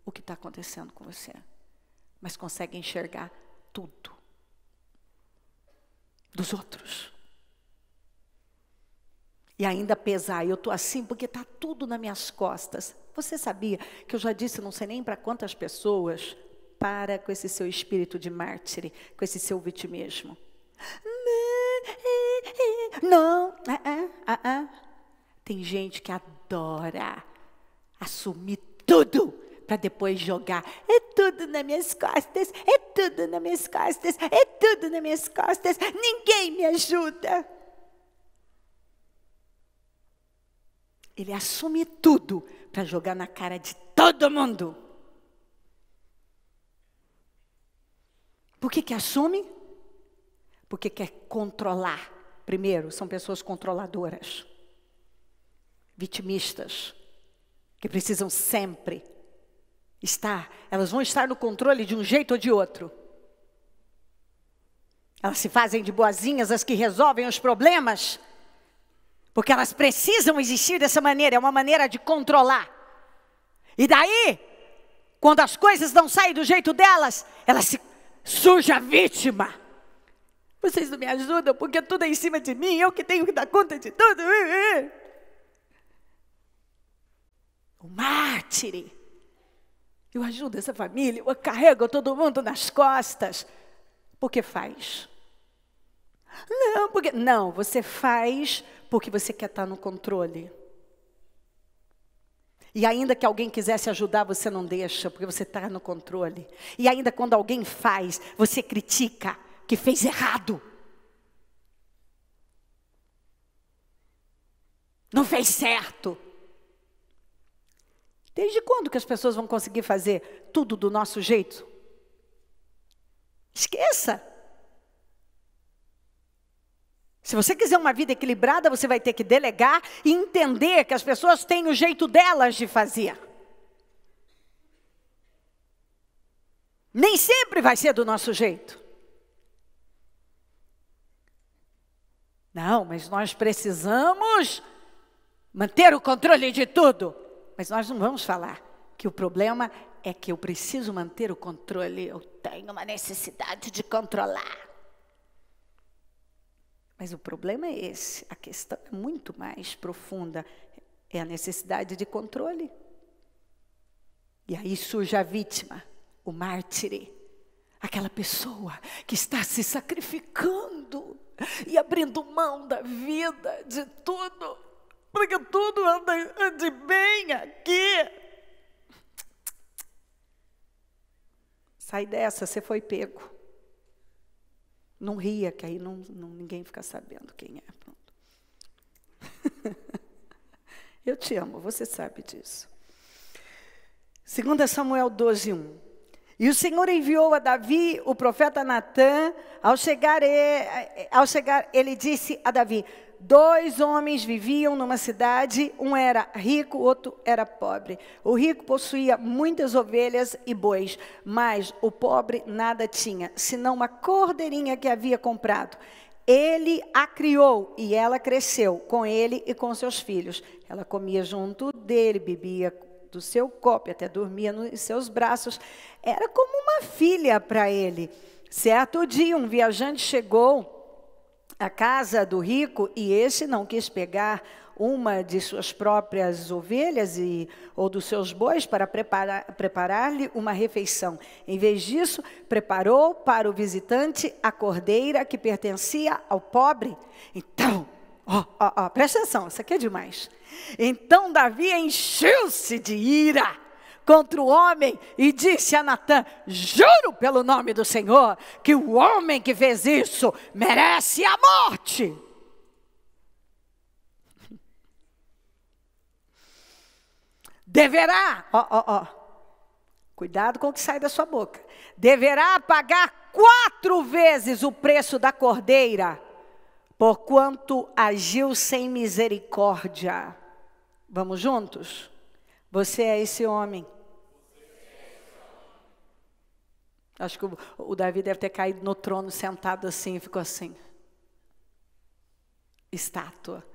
o que está acontecendo com você, mas consegue enxergar tudo dos outros. E ainda pesar, eu estou assim porque está tudo nas minhas costas. Você sabia que eu já disse, não sei nem para quantas pessoas, para com esse seu espírito de mártir, com esse seu vitimismo. Não, tem gente que adora assumir tudo para depois jogar. É tudo nas minhas costas, é tudo nas minhas costas, é tudo nas minhas costas, ninguém me ajuda. Ele assume tudo para jogar na cara de todo mundo. Por que assume? Porque quer controlar. Primeiro, são pessoas controladoras, vitimistas, que precisam sempre elas vão estar no controle de um jeito ou de outro. Elas se fazem de boazinhas, as que resolvem os problemas, porque elas precisam existir dessa maneira, é uma maneira de controlar. E daí, quando as coisas não saem do jeito delas, ela se surge a vítima. Vocês não me ajudam porque tudo é em cima de mim, eu que tenho que dar conta de tudo. O mártir. Eu ajudo essa família, eu carrego todo mundo nas costas. Por que faz? Não, você faz porque você quer estar no controle. E ainda que alguém quisesse ajudar, você não deixa, porque você está no controle. E ainda quando alguém faz, você critica que fez errado. Não fez certo. Desde quando que as pessoas vão conseguir fazer tudo do nosso jeito? Esqueça. Se você quiser uma vida equilibrada, você vai ter que delegar e entender que as pessoas têm o jeito delas de fazer. Nem sempre vai ser do nosso jeito. Não, mas nós precisamos manter o controle de tudo. Mas nós não vamos falar que o problema é que eu preciso manter o controle. Eu tenho uma necessidade de controlar. Mas o problema é esse, a questão é muito mais profunda, é a necessidade de controle. E aí surge a vítima, o mártir, aquela pessoa que está se sacrificando e abrindo mão da vida, de tudo, porque tudo ande bem aqui. Sai dessa, você foi pego. Não ria, que aí ninguém fica sabendo quem é. Pronto. Eu te amo, você sabe disso. 2 Samuel 12:1. E o Senhor enviou a Davi, o profeta Natan. Ao chegar, ele disse a Davi: 2 homens viviam numa cidade, um era rico, o outro era pobre. O rico possuía muitas ovelhas e bois, mas o pobre nada tinha, senão uma cordeirinha que havia comprado. Ele a criou e ela cresceu com ele e com seus filhos. Ela comia junto dele, bebia do seu copo, até dormia nos seus braços. Era como uma filha para ele. Certo dia, um viajante chegou à casa do rico e este não quis pegar uma de suas próprias ovelhas ou dos seus bois para preparar-lhe uma refeição. Em vez disso, preparou para o visitante a cordeira que pertencia ao pobre. Então, presta atenção, isso aqui é demais. Então Davi encheu-se de ira contra o homem e disse a Natã: juro pelo nome do Senhor que o homem que fez isso merece a morte. Deverá, cuidado com o que sai da sua boca, deverá pagar 4 vezes o preço da cordeira, porquanto agiu sem misericórdia. Vamos juntos? Você é esse homem. Acho que o Davi deve ter caído no trono sentado assim, ficou assim. Estátua.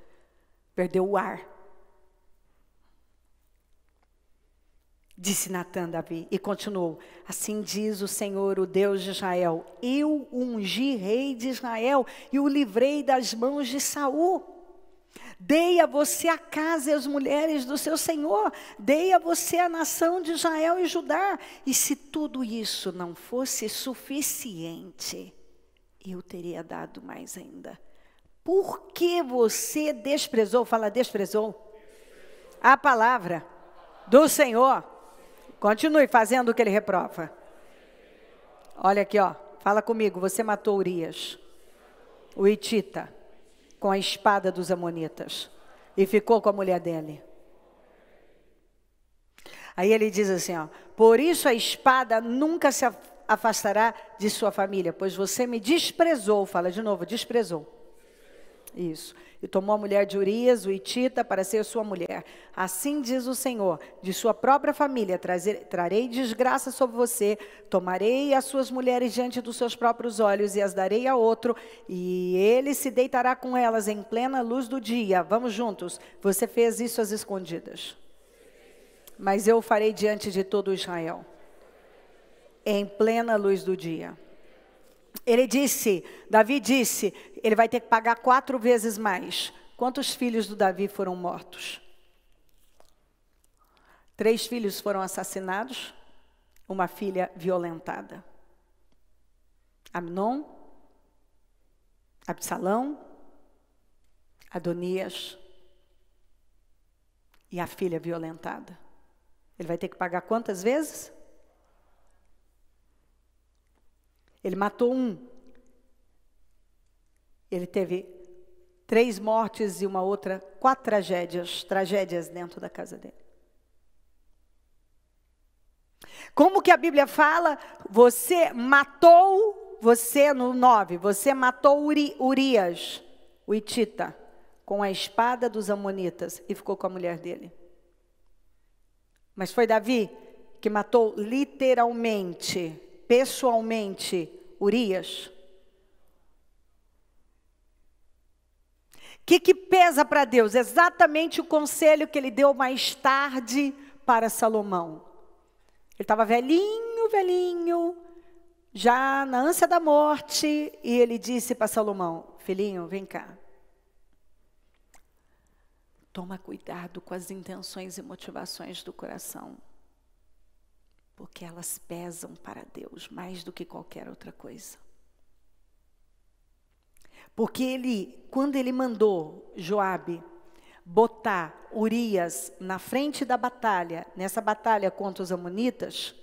Perdeu o ar. Disse Natã a Davi e continuou: assim diz o Senhor, o Deus de Israel: eu ungi rei de Israel e o livrei das mãos de Saul. Dei a você a casa e as mulheres do seu senhor, dei a você a nação de Israel e Judá. E se tudo isso não fosse suficiente, eu teria dado mais ainda. Por que você desprezou? Fala, desprezou a palavra do Senhor. Continue fazendo o que ele reprova. Olha aqui, fala comigo. Você matou Urias, o hitita, com a espada dos amonitas, e ficou com a mulher dele. Aí ele diz assim, por isso a espada nunca se afastará de sua família, pois você me desprezou. Fala de novo, desprezou. Isso. E tomou a mulher de Urias, o hitita, para ser sua mulher. Assim diz o Senhor: de sua própria família trarei desgraça sobre você, tomarei as suas mulheres diante dos seus próprios olhos e as darei a outro, e ele se deitará com elas em plena luz do dia. Vamos juntos. Você fez isso às escondidas, mas eu o farei diante de todo Israel, em plena luz do dia. Davi disse, ele vai ter que pagar 4 vezes mais. Quantos filhos do Davi foram mortos? 3 filhos foram assassinados, uma filha violentada. Amnon, Absalão, Adonias e a filha violentada. Ele vai ter que pagar quantas vezes? Ele matou um. Ele teve 3 mortes e 4 tragédias dentro da casa dele. Como que a Bíblia fala? No 9, você matou Urias, o hitita, com a espada dos amonitas e ficou com a mulher dele. Mas foi Davi que matou literalmente, pessoalmente, Urias. O que pesa para Deus? Exatamente o conselho que ele deu mais tarde para Salomão. Ele estava velhinho, já na ânsia da morte, e ele disse para Salomão: filhinho, vem cá. Toma cuidado com as intenções e motivações do coração, porque elas pesam para Deus mais do que qualquer outra coisa. Porque quando ele mandou Joabe botar Urias na frente da batalha, nessa batalha contra os amonitas,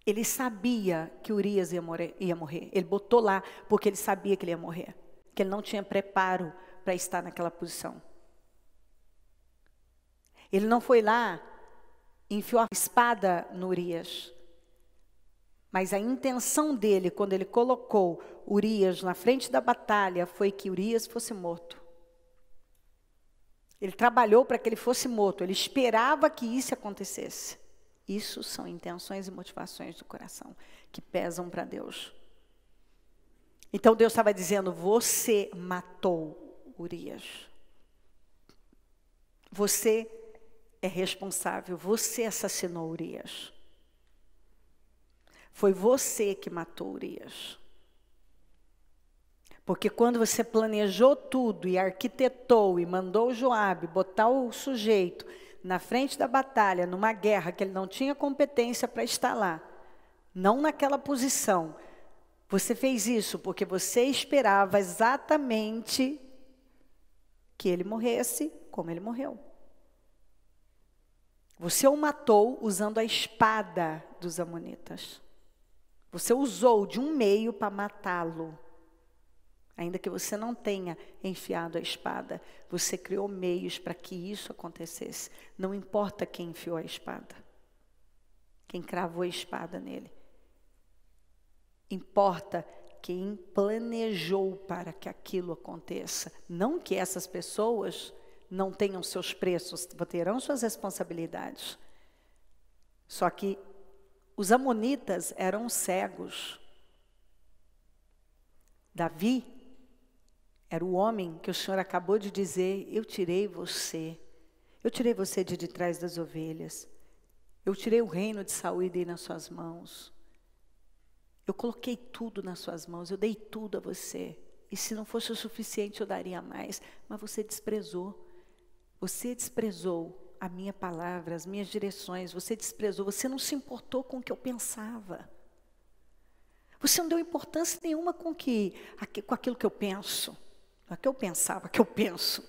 ele sabia que Urias ia morrer. Ele botou lá porque ele sabia que ele ia morrer, que ele não tinha preparo para estar naquela posição. Ele não foi lá, enfiou a espada no Urias. Mas a intenção dele, quando ele colocou Urias na frente da batalha, foi que Urias fosse morto. Ele trabalhou para que ele fosse morto. Ele esperava que isso acontecesse. Isso são intenções e motivações do coração que pesam para Deus. Então Deus estava dizendo: você matou Urias. Você é responsável. Você assassinou Urias. Foi você que matou Urias. Porque quando você planejou tudo e arquitetou e mandou Joabe botar o sujeito na frente da batalha, numa guerra que ele não tinha competência para estar lá, não naquela posição, você fez isso porque você esperava exatamente que ele morresse como ele morreu. Você o matou usando a espada dos amonitas. Você usou de um meio para matá-lo. Ainda que você não tenha enfiado a espada, você criou meios para que isso acontecesse. Não importa quem enfiou a espada, quem cravou a espada nele. Importa quem planejou para que aquilo aconteça. Não que essas pessoas não tenham seus preços, terão suas responsabilidades. Só que os amonitas eram cegos. Davi era o homem que o Senhor acabou de dizer: eu tirei você de trás das ovelhas, eu tirei o reino de Saul e dei nas suas mãos, eu coloquei tudo nas suas mãos, eu dei tudo a você, e se não fosse o suficiente eu daria mais, mas você desprezou a minha palavra, as minhas direções, você desprezou, você não se importou com o que eu pensava, você não deu importância nenhuma com aquilo que eu penso. Não é que eu pensava, que eu penso.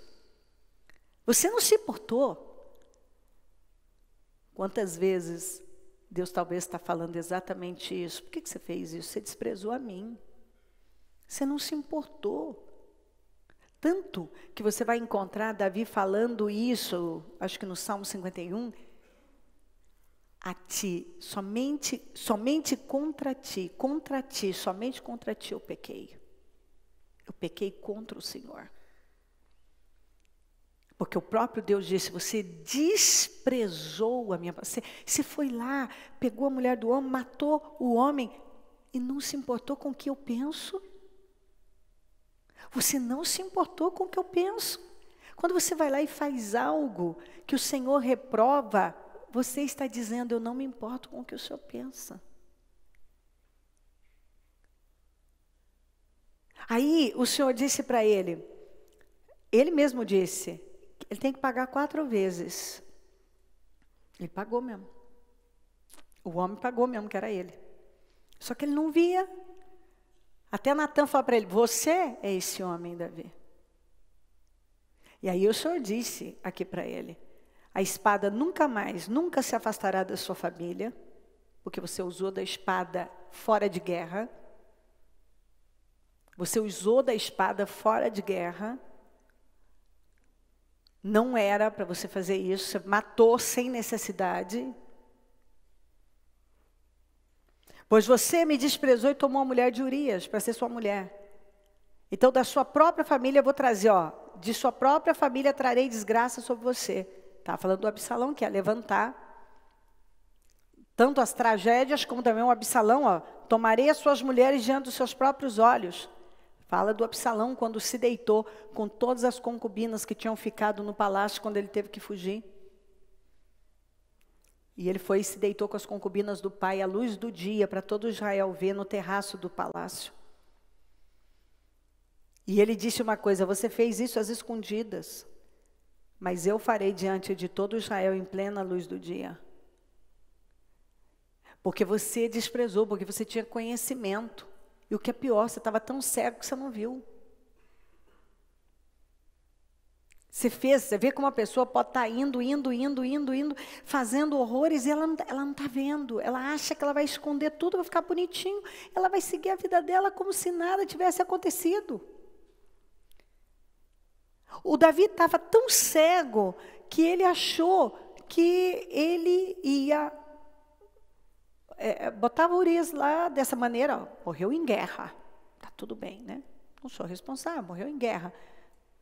Você não se importou. Quantas vezes Deus talvez está falando exatamente isso? Por que você fez isso? Você desprezou a mim. Você não se importou. Tanto que você vai encontrar Davi falando isso, acho que no Salmo 51, a ti, somente contra ti, somente contra ti eu pequei. Eu pequei contra o Senhor. Porque o próprio Deus disse: você desprezou a minha... Você foi lá, pegou a mulher do homem, matou o homem e não se importou com o que eu penso. Você não se importou com o que eu penso. Quando você vai lá e faz algo que o Senhor reprova, você está dizendo: eu não me importo com o que o Senhor pensa. Aí o Senhor disse para ele mesmo disse, ele tem que pagar 4 vezes. Ele pagou mesmo. O homem pagou mesmo, que era ele. Só que ele não via. Até Natan falou para ele: você é esse homem, Davi. E aí o Senhor disse aqui para ele: a espada nunca se afastará da sua família, porque você usou da espada fora de guerra. Você usou da espada fora de guerra. Não era para você fazer isso. Você matou sem necessidade. Pois você me desprezou e tomou a mulher de Urias para ser sua mulher. Então da sua própria família eu vou trazer, de sua própria família trarei desgraça sobre você. Está falando do Absalão, que ia levantar tanto as tragédias como também o Absalão, tomarei as suas mulheres diante dos seus próprios olhos. Fala do Absalão quando se deitou com todas as concubinas que tinham ficado no palácio quando ele teve que fugir. E ele foi e se deitou com as concubinas do pai à luz do dia para todo Israel ver no terraço do palácio. E ele disse uma coisa: você fez isso às escondidas, mas eu farei diante de todo Israel em plena luz do dia. Porque você desprezou, porque você tinha conhecimento. E o que é pior, você estava tão cego que você não viu. Você vê como uma pessoa pode estar indo, fazendo horrores e ela não está vendo. Ela acha que ela vai esconder tudo, vai ficar bonitinho. Ela vai seguir a vida dela como se nada tivesse acontecido. O Davi estava tão cego que ele achou que ele ia... botava Urias lá dessa maneira, morreu em guerra. Tá tudo bem, né? Não sou responsável, morreu em guerra.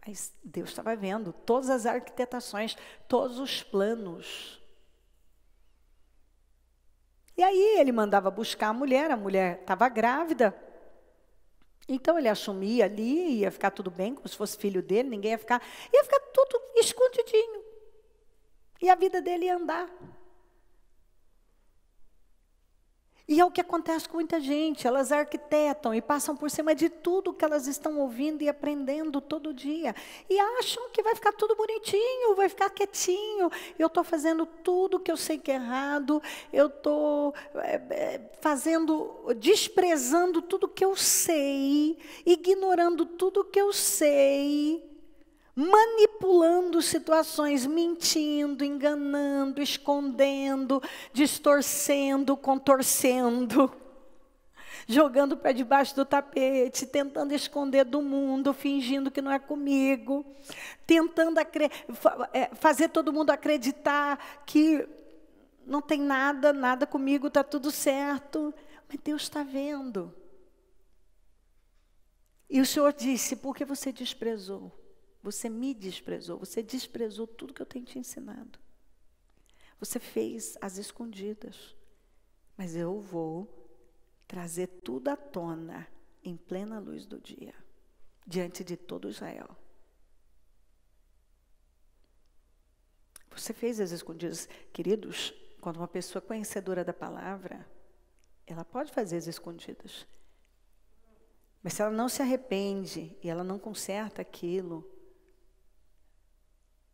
Mas Deus estava vendo todas as arquitetações, todos os planos. E aí ele mandava buscar a mulher estava grávida. Então ele assumia ali, ia ficar tudo bem, como se fosse filho dele, ninguém ia ficar tudo escondidinho. E a vida dele ia andar. E é o que acontece com muita gente, elas arquitetam e passam por cima de tudo que elas estão ouvindo e aprendendo todo dia. E acham que vai ficar tudo bonitinho, vai ficar quietinho. Eu estou fazendo tudo que eu sei que é errado, eu estou desprezando tudo que eu sei, ignorando tudo que eu sei. manipulando situações, mentindo, enganando, escondendo, distorcendo, contorcendo, jogando para debaixo do tapete, tentando esconder do mundo, fingindo que não é comigo, tentando fazer todo mundo acreditar que não tem nada comigo, está tudo certo. Mas Deus está vendo. E o Senhor disse, porque você desprezou? Você me desprezou, você desprezou tudo que eu tenho te ensinado. Você fez às escondidas. Mas eu vou trazer tudo à tona, em plena luz do dia, diante de todo Israel. Você fez às escondidas. Queridos, quando uma pessoa conhecedora da palavra, ela pode fazer às escondidas. Mas se ela não se arrepende e ela não conserta aquilo,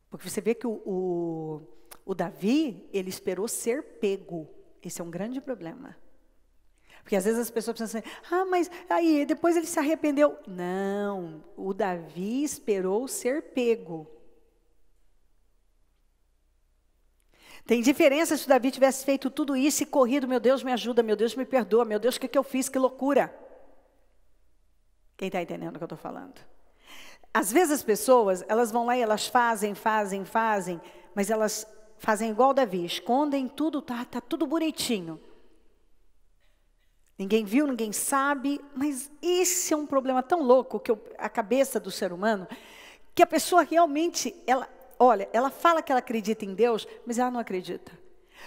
porque você vê que o Davi, ele esperou ser pego. Esse é um grande problema. Porque às vezes as pessoas pensam assim, mas aí depois ele se arrependeu. Não, o Davi esperou ser pego. Tem diferença se o Davi tivesse feito tudo isso e corrido, meu Deus me ajuda, meu Deus me perdoa, meu Deus, o que eu fiz, que loucura. Quem está entendendo o que eu estou falando? Às vezes as pessoas, elas vão lá e elas fazem, mas elas fazem igual Davi, escondem tudo, tá tudo bonitinho. Ninguém viu, ninguém sabe, mas esse é um problema tão louco, que a cabeça do ser humano, que a pessoa realmente, ela fala que ela acredita em Deus, mas ela não acredita.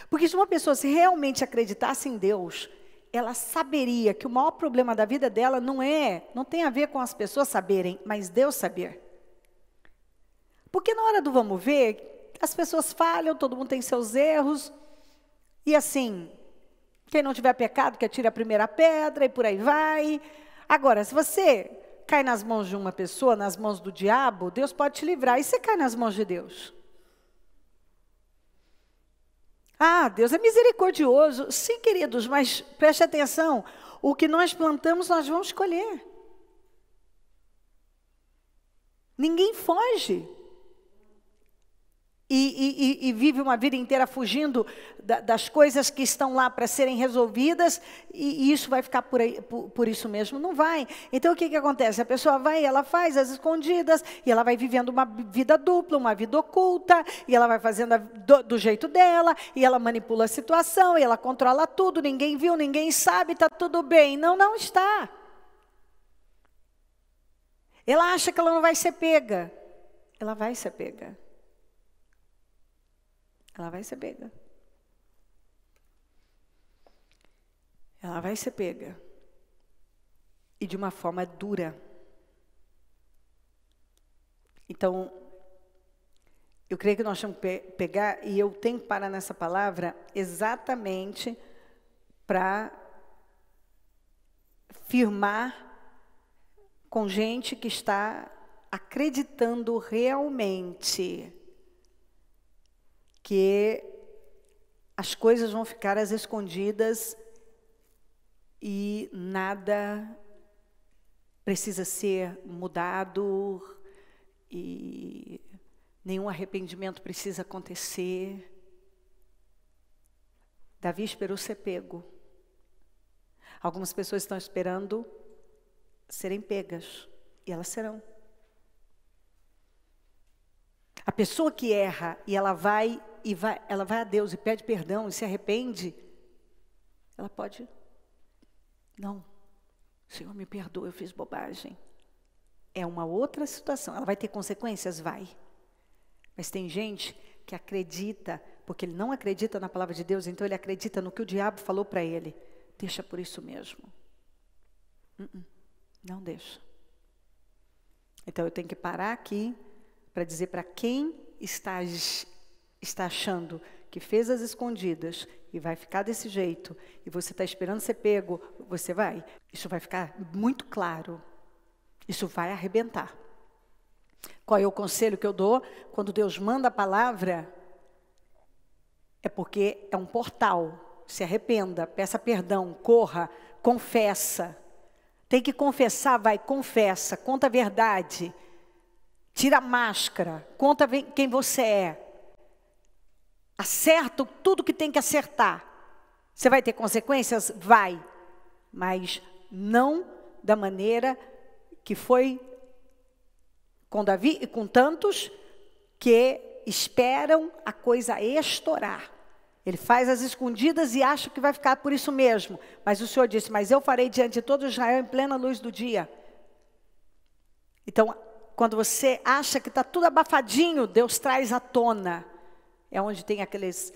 Porque se uma pessoa se realmente acreditasse em Deus, ela saberia que o maior problema da vida dela não tem a ver com as pessoas saberem, mas Deus saber. Porque na hora do vamos ver, as pessoas falham, todo mundo tem seus erros, e assim, quem não tiver pecado, que atire a primeira pedra, e por aí vai. Agora, se você cai nas mãos de uma pessoa, nas mãos do diabo, Deus pode te livrar, e você cai nas mãos de Deus. Deus é misericordioso. Sim, queridos, mas preste atenção. O que nós plantamos, nós vamos colher. Ninguém foge. E vive uma vida inteira fugindo das coisas que estão lá para serem resolvidas, e isso vai ficar por isso mesmo? Não vai. Então o que acontece? A pessoa vai, ela faz as escondidas, e ela vai vivendo uma vida dupla, uma vida oculta, e ela vai fazendo do jeito dela, e ela manipula a situação, e ela controla tudo, ninguém viu, ninguém sabe, está tudo bem. Não está. Ela acha que ela não vai ser pega. Ela vai ser pega. Ela vai ser pega. Ela vai ser pega. E de uma forma dura. Então, eu creio que nós temos que pegar, e eu tenho que parar nessa palavra, exatamente para firmar com gente que está acreditando realmente que as coisas vão ficar às escondidas e nada precisa ser mudado e nenhum arrependimento precisa acontecer. Davi esperou ser pego. Algumas pessoas estão esperando serem pegas, e elas serão. A pessoa que erra e ela vai a Deus e pede perdão e se arrepende, ela pode, não, Senhor me perdoa, eu fiz bobagem. É uma outra situação. Ela vai ter consequências? Vai. Mas tem gente que acredita, porque ele não acredita na palavra de Deus, então ele acredita no que o diabo falou para ele. Deixa por isso mesmo. Não deixa. Então eu tenho que parar aqui para dizer para quem está achando que fez as escondidas e vai ficar desse jeito, e você está esperando ser pego, você vai. Isso vai ficar muito claro. Isso vai arrebentar. Qual é o conselho que eu dou? Quando Deus manda a palavra, é porque é um portal. Se arrependa, peça perdão, corra, confessa. Tem que confessar, vai, confessa, conta a verdade. Tira a máscara, conta quem você é. Acerta tudo que tem que acertar. Você vai ter consequências? Vai. Mas não da maneira que foi com Davi e com tantos que esperam a coisa estourar. Ele faz as escondidas e acha que vai ficar por isso mesmo. Mas o Senhor disse, mas eu farei diante de todo Israel em plena luz do dia. Então, quando você acha que está tudo abafadinho, Deus traz à tona. É onde tem aqueles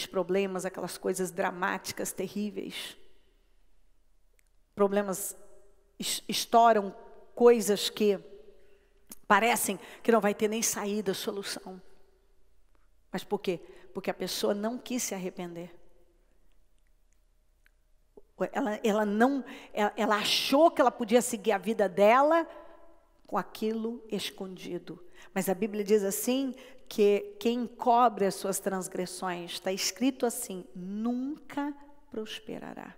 problemas, aquelas coisas dramáticas, terríveis. Problemas estouram, coisas que parecem que não vai ter nem saída, solução. Mas por quê? Porque a pessoa não quis se arrepender. Ela achou que ela podia seguir a vida dela com aquilo escondido. Mas a Bíblia diz assim, que quem encobre as suas transgressões, está escrito assim, nunca prosperará.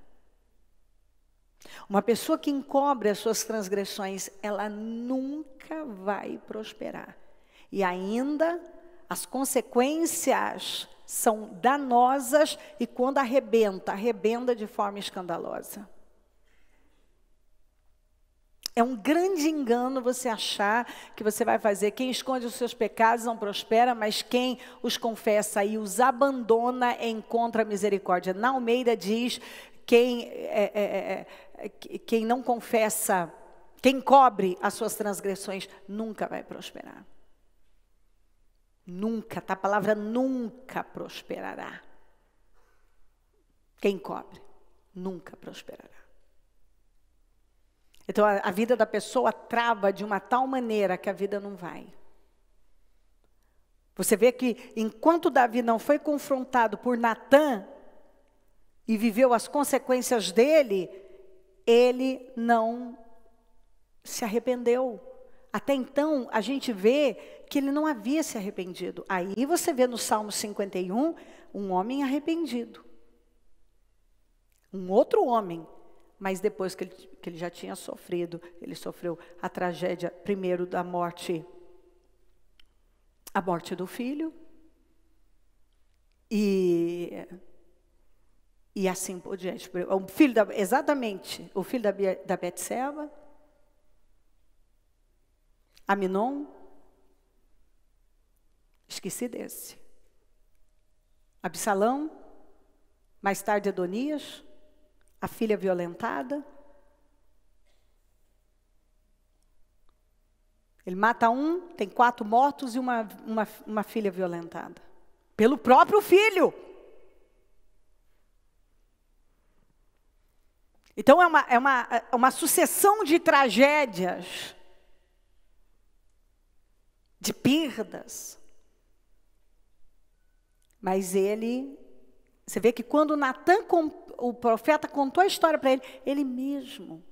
Uma pessoa que encobre as suas transgressões, ela nunca vai prosperar. E ainda as consequências são danosas e quando arrebenta de forma escandalosa. É um grande engano você achar que você vai fazer. Quem esconde os seus pecados não prospera, mas quem os confessa e os abandona encontra misericórdia. Na Almeida diz, quem não confessa, quem cobre as suas transgressões, nunca vai prosperar. Nunca, tá? A palavra nunca prosperará. Quem cobre, nunca prosperará. Então, a vida da pessoa trava de uma tal maneira que a vida não vai. Você vê que, enquanto Davi não foi confrontado por Natã, e viveu as consequências dele, ele não se arrependeu. Até então, a gente vê que ele não havia se arrependido. Aí você vê no Salmo 51, um homem arrependido. Um outro homem. Mas depois que ele já tinha sofrido, ele sofreu a tragédia, primeiro da morte, a morte do filho, e assim por diante. Exatamente, o filho da Betseba, Aminon, esqueci desse. Absalão, mais tarde Adonias, a filha violentada. Ele mata um, tem 4 mortos e uma filha violentada. Pelo próprio filho. Então é uma sucessão de tragédias, de perdas. Mas você vê que quando Natã, o profeta, contou a história para ele, ele mesmo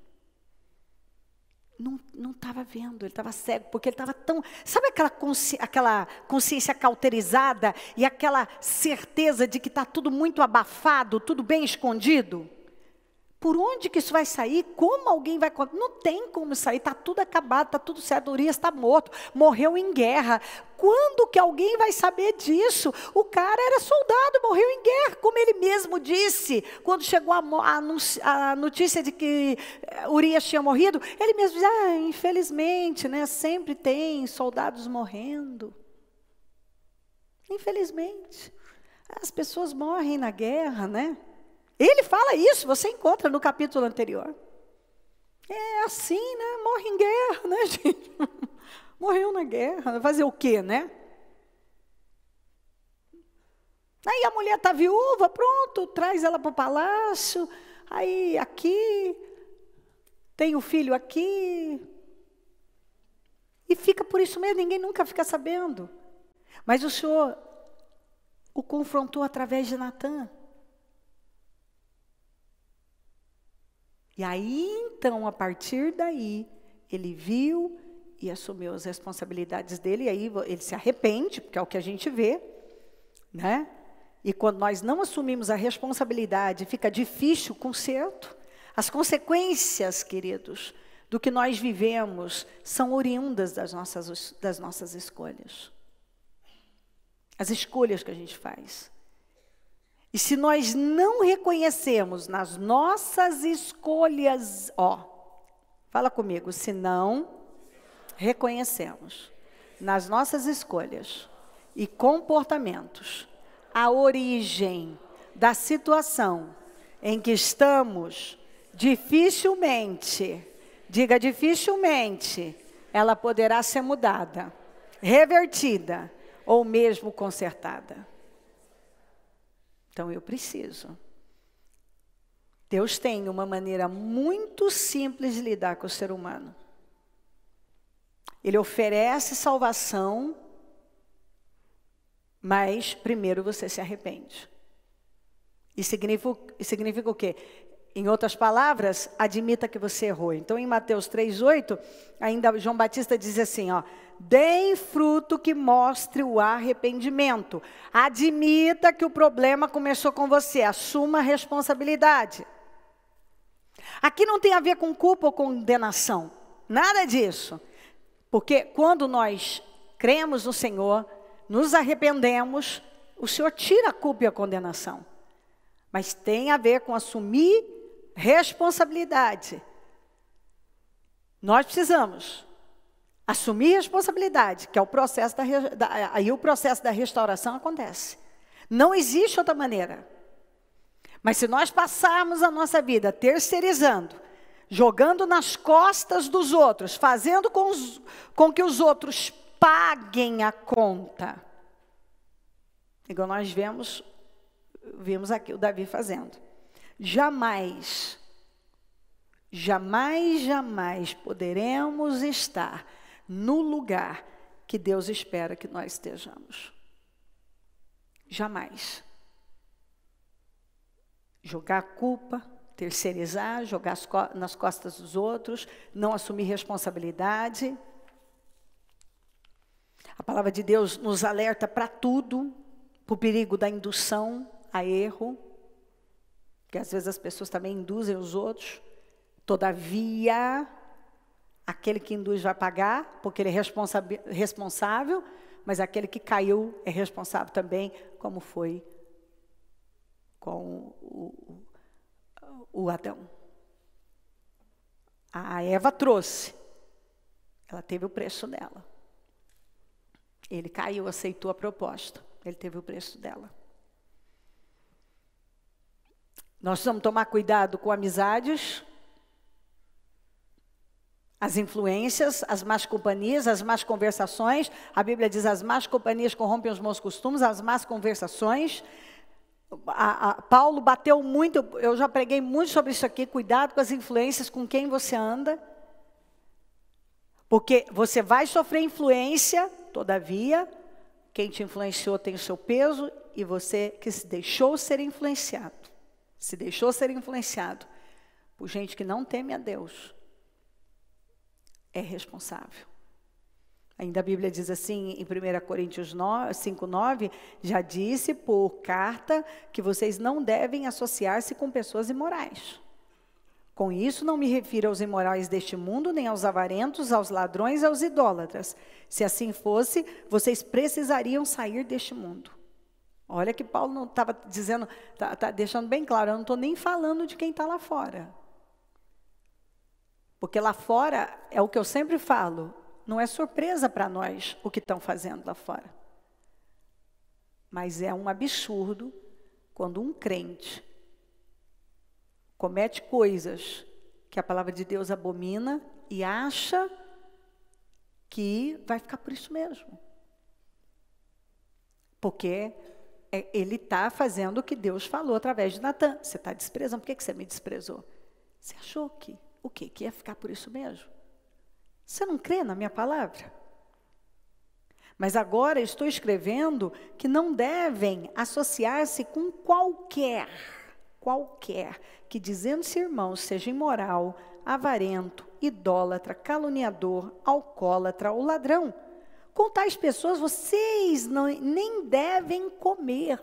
não estava vendo, ele estava cego, porque ele estava tão... Sabe aquela consciência cauterizada e aquela certeza de que está tudo muito abafado, tudo bem escondido? Por onde que isso vai sair? Como alguém vai... Não tem como sair, está tudo acabado, está tudo certo. Urias está morto, morreu em guerra. Quando que alguém vai saber disso? O cara era soldado, morreu em guerra, como ele mesmo disse. Quando chegou a notícia de que Urias tinha morrido, ele mesmo disse, infelizmente, né, sempre tem soldados morrendo. Infelizmente. As pessoas morrem na guerra, né? Ele fala isso, você encontra no capítulo anterior. É assim, né? Morre em guerra, né, gente? Morreu na guerra, vai fazer o quê, né? Aí a mulher está viúva, pronto, traz ela para o palácio. Aí aqui, tem o filho aqui. E fica por isso mesmo, ninguém nunca fica sabendo. Mas o Senhor o confrontou através de Natã. E aí, então, a partir daí, ele viu e assumiu as responsabilidades dele, e aí ele se arrepende, porque é o que a gente vê, né? E quando nós não assumimos a responsabilidade, fica difícil o conserto. As consequências, queridos, do que nós vivemos são oriundas das nossas escolhas. As escolhas que a gente faz. E se nós não reconhecemos nas nossas escolhas, fala comigo, se não reconhecemos nas nossas escolhas e comportamentos a origem da situação em que estamos, dificilmente, diga dificilmente, ela poderá ser mudada, revertida ou mesmo consertada. Então eu preciso. Deus tem uma maneira muito simples de lidar com o ser humano. Ele oferece salvação, mas primeiro você se arrepende. E significa o quê? Em outras palavras, admita que você errou. Então, em Mateus 3:8, ainda João Batista diz assim, deem fruto que mostre o arrependimento. Admita que o problema começou com você, assuma a responsabilidade. Aqui não tem a ver com culpa ou condenação, nada disso. Porque quando nós cremos no Senhor, nos arrependemos, o Senhor tira a culpa e a condenação. Mas tem a ver com assumir responsabilidade. Nós precisamos assumir responsabilidade, que é o processo aí o processo da restauração acontece. Não existe outra maneira. Mas se nós passarmos a nossa vida terceirizando, jogando nas costas dos outros, fazendo com que os outros paguem a conta, igual nós vimos aqui o Davi fazendo. Jamais poderemos estar no lugar que Deus espera que nós estejamos. Jamais. Jogar a culpa, terceirizar, jogar nas costas dos outros, não assumir responsabilidade. A palavra de Deus nos alerta para tudo, para o perigo da indução a erro, que às vezes as pessoas também induzem os outros. Todavia, aquele que induz vai pagar, porque ele é responsável, mas aquele que caiu é responsável também, como foi com o Adão. A Eva trouxe, ela teve o preço dela. Ele caiu, aceitou a proposta, ele teve o preço dela. Nós precisamos tomar cuidado com amizades, as influências, as más companhias, as más conversações. A Bíblia diz, as más companhias corrompem os bons costumes, as más conversações. Paulo bateu muito, eu já preguei muito sobre isso aqui, cuidado com as influências, com quem você anda. Porque você vai sofrer influência, todavia, quem te influenciou tem o seu peso, e você que se deixou ser influenciado por gente que não teme a Deus, é responsável. Ainda a Bíblia diz assim, em 1 Coríntios 5:9, já disse por carta que vocês não devem associar-se com pessoas imorais. Com isso não me refiro aos imorais deste mundo, nem aos avarentos, aos ladrões, aos idólatras. Se assim fosse, vocês precisariam sair deste mundo. Olha que Paulo não estava dizendo, está deixando bem claro, eu não estou nem falando de quem está lá fora. Porque lá fora, é o que eu sempre falo, não é surpresa para nós o que estão fazendo lá fora. Mas é um absurdo quando um crente comete coisas que a palavra de Deus abomina e acha que vai ficar por isso mesmo. Porque ele está fazendo o que Deus falou através de Natan. Você está desprezando, por que você me desprezou? Você achou que o quê? Que ia ficar por isso mesmo? Você não crê na minha palavra? Mas agora estou escrevendo que não devem associar-se com qualquer que dizendo-se irmão seja imoral, avarento, idólatra, caluniador, alcoólatra ou ladrão. Com tais pessoas vocês nem devem comer.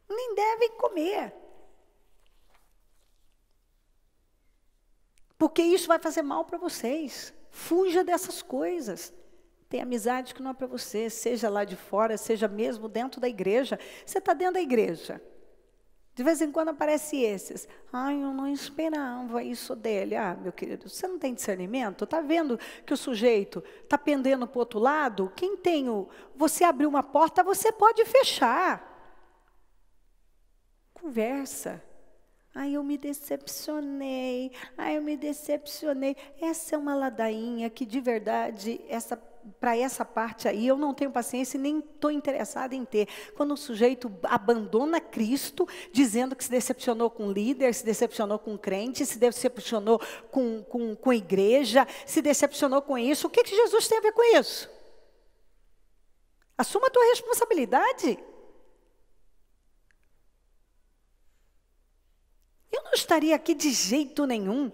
Nem devem comer. Porque isso vai fazer mal para vocês. Fuja dessas coisas. Tem amizade que não é para você, seja lá de fora, seja mesmo dentro da igreja. Você está dentro da igreja. De vez em quando aparecem esses. Ai, eu não esperava isso dele. Ah, meu querido, você não tem discernimento? Está vendo que o sujeito está pendendo para o outro lado? Quem tem você abriu uma porta, você pode fechar. Conversa. Ai, eu me decepcionei. Ai, eu me decepcionei. Essa é uma ladainha que, de verdade, para essa parte aí, eu não tenho paciência e nem estou interessada em ter. Quando o sujeito abandona Cristo, dizendo que se decepcionou com o líder, se decepcionou com o crente, se decepcionou com a igreja, se decepcionou com isso, o que Jesus tem a ver com isso? Assuma a tua responsabilidade. Eu não estaria aqui de jeito nenhum.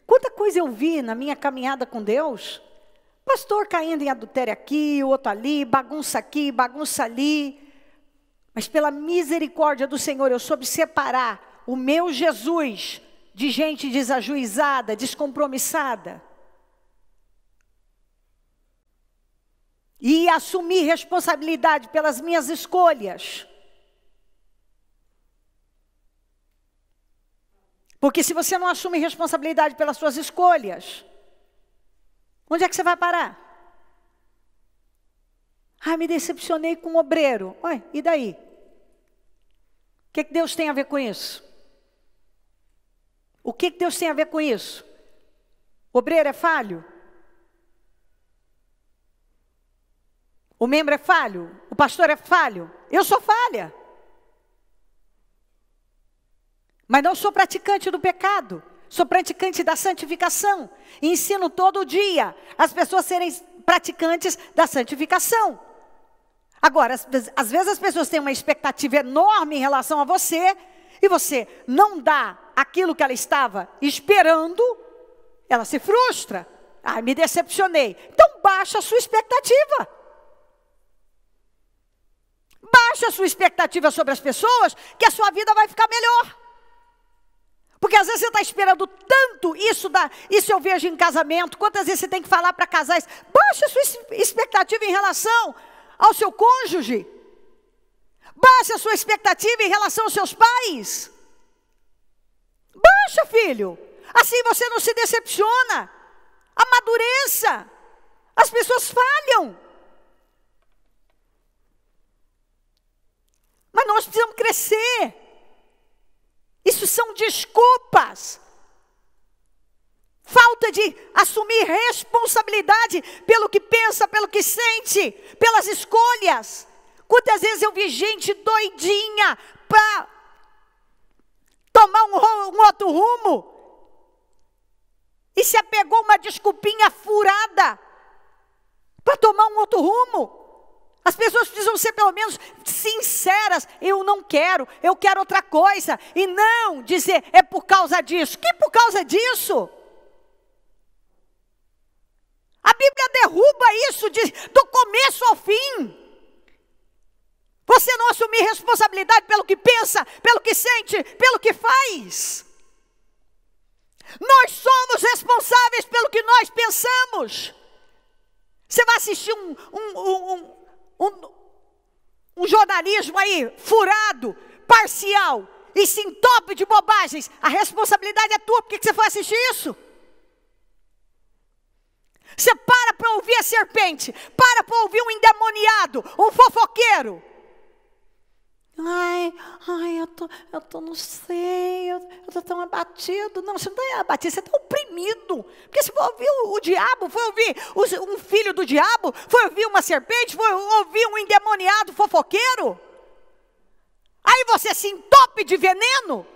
Quanta coisa eu vi na minha caminhada com Deus. Pastor caindo em adultério aqui, o outro ali, bagunça aqui, bagunça ali. Mas pela misericórdia do Senhor, eu soube separar o meu Jesus de gente desajuizada, descompromissada. E assumir responsabilidade pelas minhas escolhas. Porque se você não assume responsabilidade pelas suas escolhas, onde é que você vai parar? Ah, me decepcionei com o obreiro. Ué, e daí? O que Deus tem a ver com isso? O que Deus tem a ver com isso? O obreiro é falho? O membro é falho? O pastor é falho? Eu sou falha. Mas não sou praticante do pecado. Sou praticante da santificação. E ensino todo dia as pessoas serem praticantes da santificação. Agora, às vezes as pessoas têm uma expectativa enorme em relação a você, e você não dá aquilo que ela estava esperando, ela se frustra. Ah, me decepcionei. Então baixa a sua expectativa. Baixa a sua expectativa sobre as pessoas, que a sua vida vai ficar melhor. Porque às vezes você está esperando tanto isso eu vejo em casamento, quantas vezes você tem que falar para casais, baixa a sua expectativa em relação ao seu cônjuge, baixa a sua expectativa em relação aos seus pais, baixa, filho, assim você não se decepciona, amadureça, as pessoas falham, mas nós precisamos crescer. Isso são desculpas. Falta de assumir responsabilidade pelo que pensa, pelo que sente, pelas escolhas. Quantas vezes eu vi gente doidinha para tomar um outro rumo e se apegou a uma desculpinha furada para tomar um outro rumo. As pessoas precisam ser pelo menos sinceras. Eu não quero, eu quero outra coisa. E não dizer, é por causa disso. Que por causa disso? A Bíblia derruba isso do começo ao fim. Você não assumir responsabilidade pelo que pensa, pelo que sente, pelo que faz. Nós somos responsáveis pelo que nós pensamos. Você vai assistir um jornalismo aí, furado, parcial, e se entope de bobagens, a responsabilidade é tua, por que você foi assistir isso? Você para ouvir a serpente, para ouvir um endemoniado, um fofoqueiro. Ai, não sei, eu tô tão abatido. Não, você não está abatido, você está oprimido. Porque se for ouvir o diabo, foi ouvir um filho do diabo, foi ouvir uma serpente, foi ouvir um endemoniado fofoqueiro. Aí você se entope de veneno.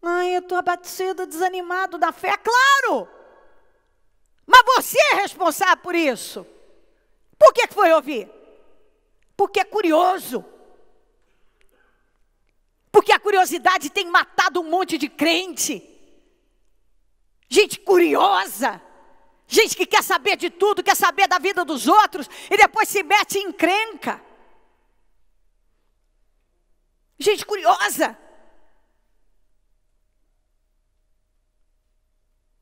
Ai, eu estou abatido, desanimado da fé, claro. Mas você é responsável por isso. Por que foi ouvir? Porque é curioso. Porque a curiosidade tem matado um monte de crente. Gente curiosa. Gente que quer saber de tudo, quer saber da vida dos outros e depois se mete em encrenca. Gente curiosa.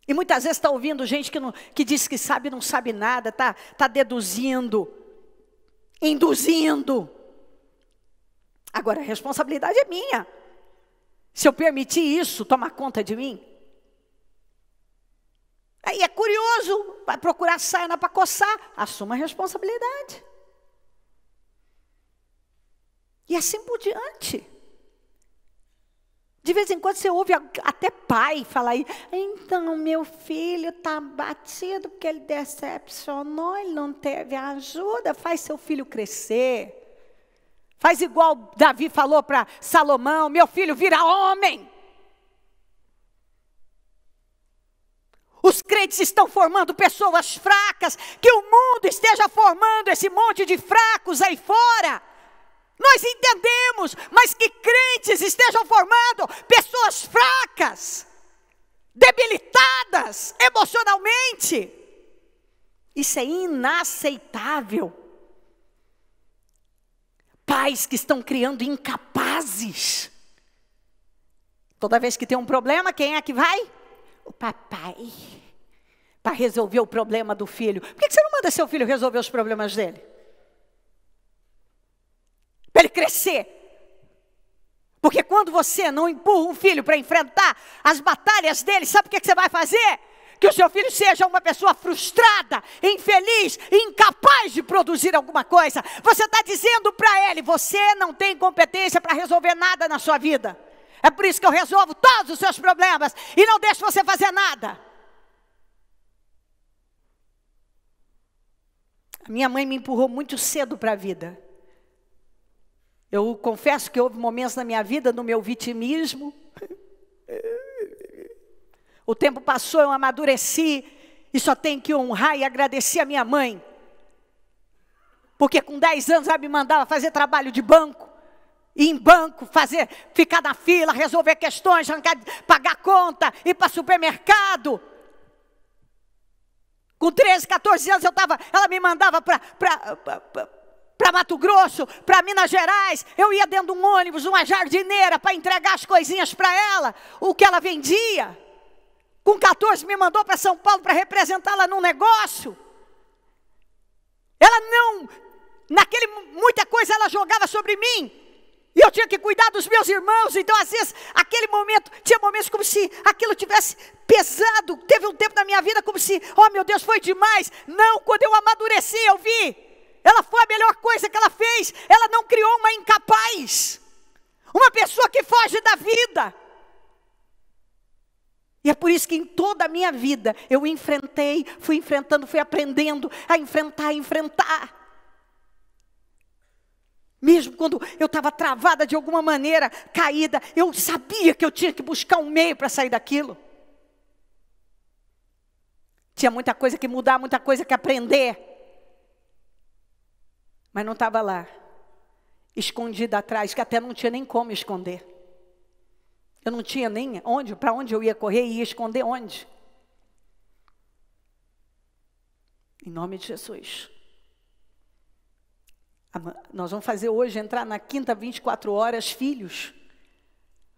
E muitas vezes está ouvindo gente que diz que sabe, não sabe nada, tá deduzindo, induzindo. Agora, a responsabilidade é minha. Se eu permitir isso tomar conta de mim. Aí é curioso, vai procurar sarna para coçar, assuma a responsabilidade. E assim por diante. De vez em quando você ouve até pai falar aí, então meu filho está batido porque ele decepcionou, ele não teve ajuda. Faz seu filho crescer. Faz igual Davi falou para Salomão, meu filho vira homem. Os crentes estão formando pessoas fracas, que o mundo esteja formando esse monte de fracos aí fora. Nós entendemos, mas que crentes estejam formando pessoas fracas, debilitadas emocionalmente. Isso é inaceitável. Pais que estão criando incapazes. Toda vez que tem um problema, quem é que vai? O papai. Para resolver o problema do filho. Por que você não manda seu filho resolver os problemas dele? Para ele crescer. Porque quando você não empurra um filho para enfrentar as batalhas dele, sabe o que você vai fazer? Que o seu filho seja uma pessoa frustrada, infeliz, incapaz de produzir alguma coisa. Você está dizendo para ele, você não tem competência para resolver nada na sua vida. É por isso que eu resolvo todos os seus problemas e não deixo você fazer nada. A minha mãe me empurrou muito cedo para a vida. Eu confesso que houve momentos na minha vida, no meu vitimismo. O tempo passou, eu amadureci e só tenho que honrar e agradecer a minha mãe. Porque com 10 anos ela me mandava fazer trabalho de banco. Ir em banco, ficar na fila, resolver questões, pagar conta, ir para supermercado. Com 13, 14 anos ela me mandava para Mato Grosso, para Minas Gerais. Eu ia dentro de um ônibus, uma jardineira, para entregar as coisinhas para ela, o que ela vendia. Com 14 me mandou para São Paulo para representá-la num negócio. Ela muita coisa ela jogava sobre mim. E eu tinha que cuidar dos meus irmãos. Então às vezes, tinha momentos como se aquilo tivesse pesado. Teve um tempo na minha vida como se, oh meu Deus, foi demais. Não, quando eu amadureci, eu vi. Ela foi a melhor coisa que ela fez. Ela não criou uma incapaz. Uma pessoa que foge da vida. E é por isso que em toda a minha vida eu fui enfrentando, fui aprendendo a enfrentar. Mesmo quando eu estava travada de alguma maneira, caída, eu sabia que eu tinha que buscar um meio para sair daquilo. Tinha muita coisa que mudar, muita coisa que aprender. Mas não estava lá, escondida atrás, que até não tinha nem como esconder. Eu não tinha nem para onde eu ia correr e ia esconder onde. Em nome de Jesus. Nós vamos fazer hoje, entrar na quinta 24 horas, filhos.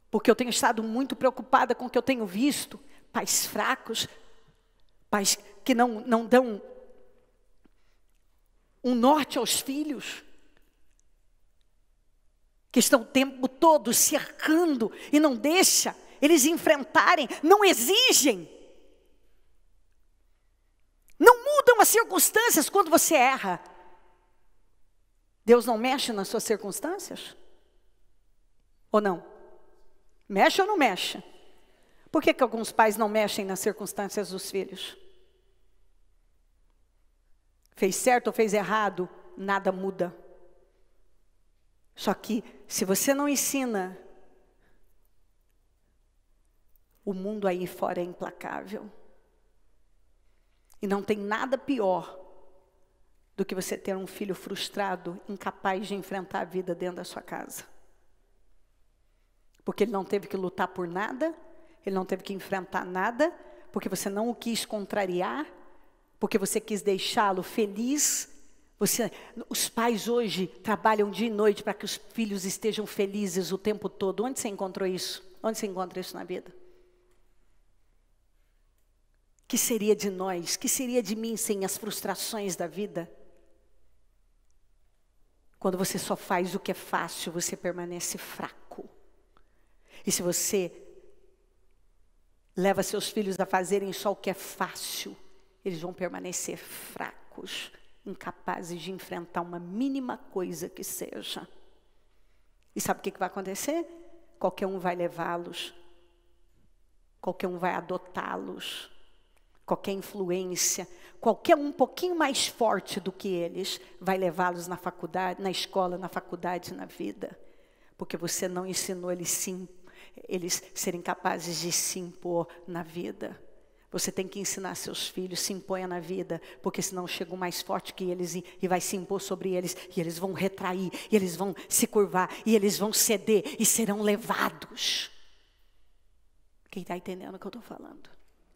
Porque eu tenho estado muito preocupada com o que eu tenho visto. Pais fracos, pais que não dão um norte aos filhos. Que estão o tempo todo cercando e não deixa eles enfrentarem, não exigem. Não mudam as circunstâncias quando você erra. Deus não mexe nas suas circunstâncias? Ou não? Mexe ou não mexe? Por que alguns pais não mexem nas circunstâncias dos filhos? Fez certo ou fez errado, nada muda. Só que, se você não ensina, o mundo aí fora é implacável. E não tem nada pior do que você ter um filho frustrado, incapaz de enfrentar a vida dentro da sua casa. Porque ele não teve que lutar por nada, ele não teve que enfrentar nada, porque você não o quis contrariar, porque você quis deixá-lo feliz. Os pais hoje trabalham dia e noite para que os filhos estejam felizes o tempo todo. Onde você encontrou isso? Onde você encontra isso na vida? Que seria de nós? Que seria de mim sem as frustrações da vida? Quando você só faz o que é fácil, você permanece fraco. E se você leva seus filhos a fazerem só o que é fácil, eles vão permanecer fracos, incapazes de enfrentar uma mínima coisa que seja. E sabe o que vai acontecer? Qualquer um vai levá-los, qualquer um vai adotá-los, qualquer influência, qualquer um pouquinho mais forte do que eles, vai levá-los na faculdade, na escola, na faculdade, na vida. Porque você não ensinou eles serem capazes de se impor na vida. Você tem que ensinar seus filhos, se imponha na vida, porque senão chega um mais forte que eles e vai se impor sobre eles, e eles vão retrair, e eles vão se curvar, e eles vão ceder, e serão levados. Quem está entendendo o que eu estou falando?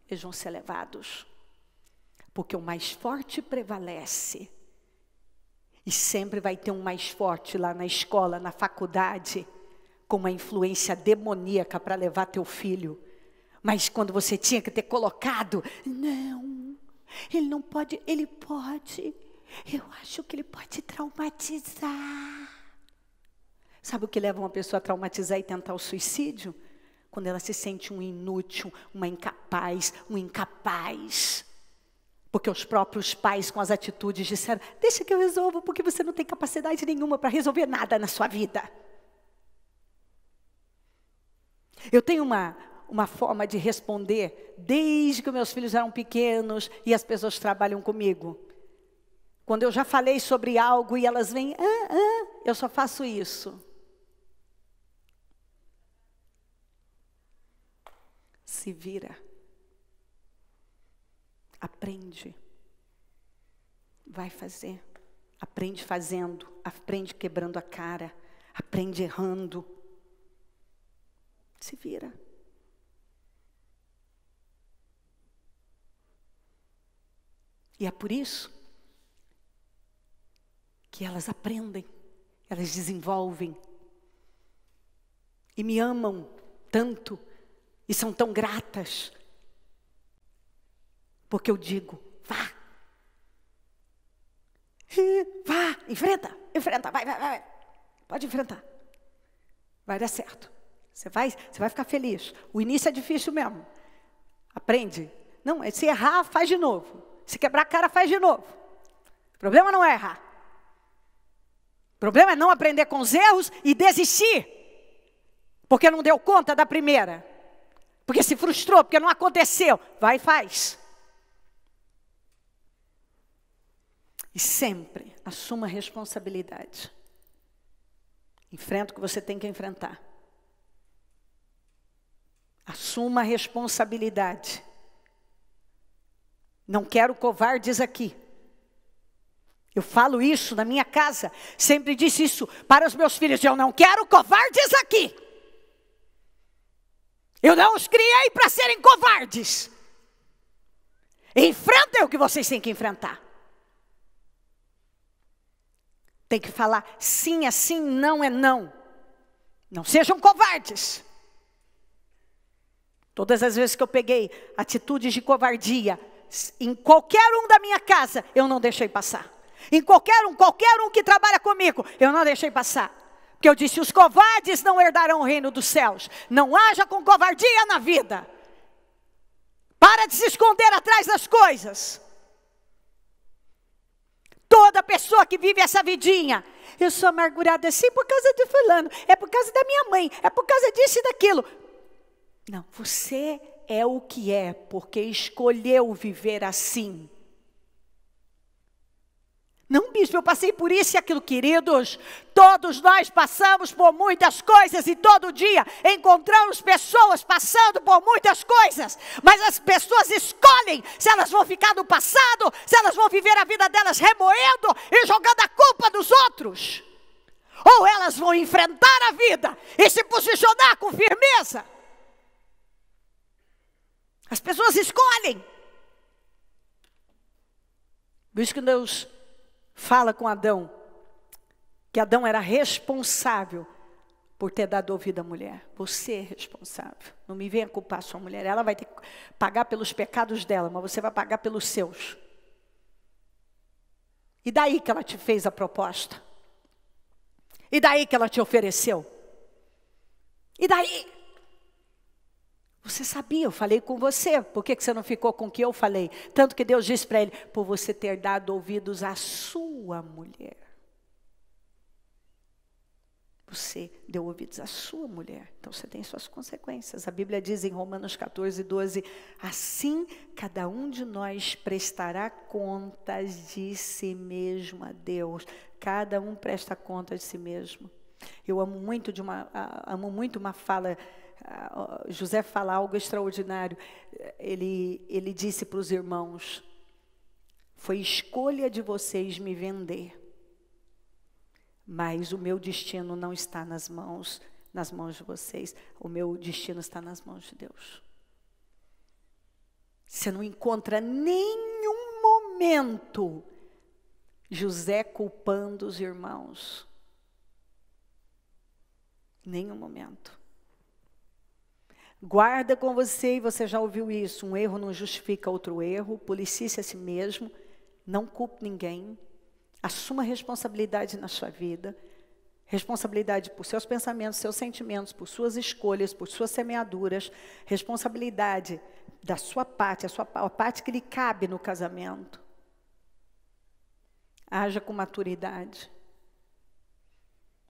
Eles vão ser levados, porque o mais forte prevalece, e sempre vai ter um mais forte lá na escola, na faculdade, com uma influência demoníaca para levar teu filho. Mas quando você tinha que ter colocado, não, ele não pode, ele pode, eu acho que ele pode traumatizar. Sabe o que leva uma pessoa a traumatizar e tentar o suicídio? Quando ela se sente um inútil, uma incapaz, um incapaz. Porque os próprios pais com as atitudes disseram, deixa que eu resolvo, porque você não tem capacidade nenhuma para resolver nada na sua vida. Eu tenho uma forma de responder, desde que meus filhos eram pequenos e as pessoas trabalham comigo. Quando eu já falei sobre algo e elas vêm, eu só faço isso. Se vira. Aprende. Vai fazer. Aprende fazendo. Aprende quebrando a cara. Aprende errando. Se vira. E é por isso que elas aprendem, elas desenvolvem e me amam tanto e são tão gratas, porque eu digo, vá, enfrenta, vai, pode enfrentar, vai dar certo, você vai ficar feliz. O início é difícil mesmo, aprende, não, se errar, faz de novo. Se quebrar a cara, faz de novo. O problema não é errar. O problema é não aprender com os erros e desistir. Porque não deu conta da primeira. Porque se frustrou, porque não aconteceu. Vai e faz. E sempre assuma a responsabilidade. Enfrenta o que você tem que enfrentar. Assuma a responsabilidade. Não quero covardes aqui. Eu falo isso na minha casa. Sempre disse isso para os meus filhos. Eu não quero covardes aqui. Eu não os criei para serem covardes. Enfrentem o que vocês têm que enfrentar. Tem que falar sim é sim, não é não. Não sejam covardes. Todas as vezes que eu peguei atitudes de covardia, em qualquer um da minha casa, eu não deixei passar. Em qualquer um que trabalha comigo, eu não deixei passar. Porque eu disse, os covardes não herdarão o reino dos céus. Não haja com covardia na vida. Para de se esconder atrás das coisas. Toda pessoa que vive essa vidinha, eu sou amargurada assim por causa de fulano, é por causa da minha mãe, é por causa disso e daquilo. Não, você é o que é, porque escolheu viver assim. Não, bispo, eu passei por isso e aquilo, queridos. Todos nós passamos por muitas coisas e todo dia encontramos pessoas passando por muitas coisas. Mas as pessoas escolhem se elas vão ficar no passado, se elas vão viver a vida delas remoendo e jogando a culpa nos outros. Ou elas vão enfrentar a vida e se posicionar com firmeza. As pessoas escolhem. Por isso que Deus fala com Adão, que Adão era responsável por ter dado ouvido à mulher. Você é responsável. Não me venha culpar a sua mulher. Ela vai ter que pagar pelos pecados dela, mas você vai pagar pelos seus. E daí que ela te fez a proposta? E daí que ela te ofereceu? E daí? Você sabia, eu falei com você. Por que você não ficou com o que eu falei? Tanto que Deus disse para ele, por você ter dado ouvidos à sua mulher. Você deu ouvidos à sua mulher, então você tem suas consequências. A Bíblia diz em Romanos 14, 12, assim cada um de nós prestará contas de si mesmo a Deus. Cada um presta conta de si mesmo. Eu amo muito uma fala, José fala algo extraordinário. Ele disse para os irmãos, foi escolha de vocês me vender. Mas o meu destino não está nas mãos de vocês. O meu destino está nas mãos de Deus. Você não encontra nenhum momento José culpando os irmãos. Nenhum momento. Guarda com você, e você já ouviu isso, um erro não justifica outro erro, policie-se a si mesmo, não culpe ninguém. Assuma responsabilidade na sua vida, responsabilidade por seus pensamentos, seus sentimentos, por suas escolhas, por suas semeaduras, responsabilidade da sua parte, a parte que lhe cabe no casamento. Haja com maturidade.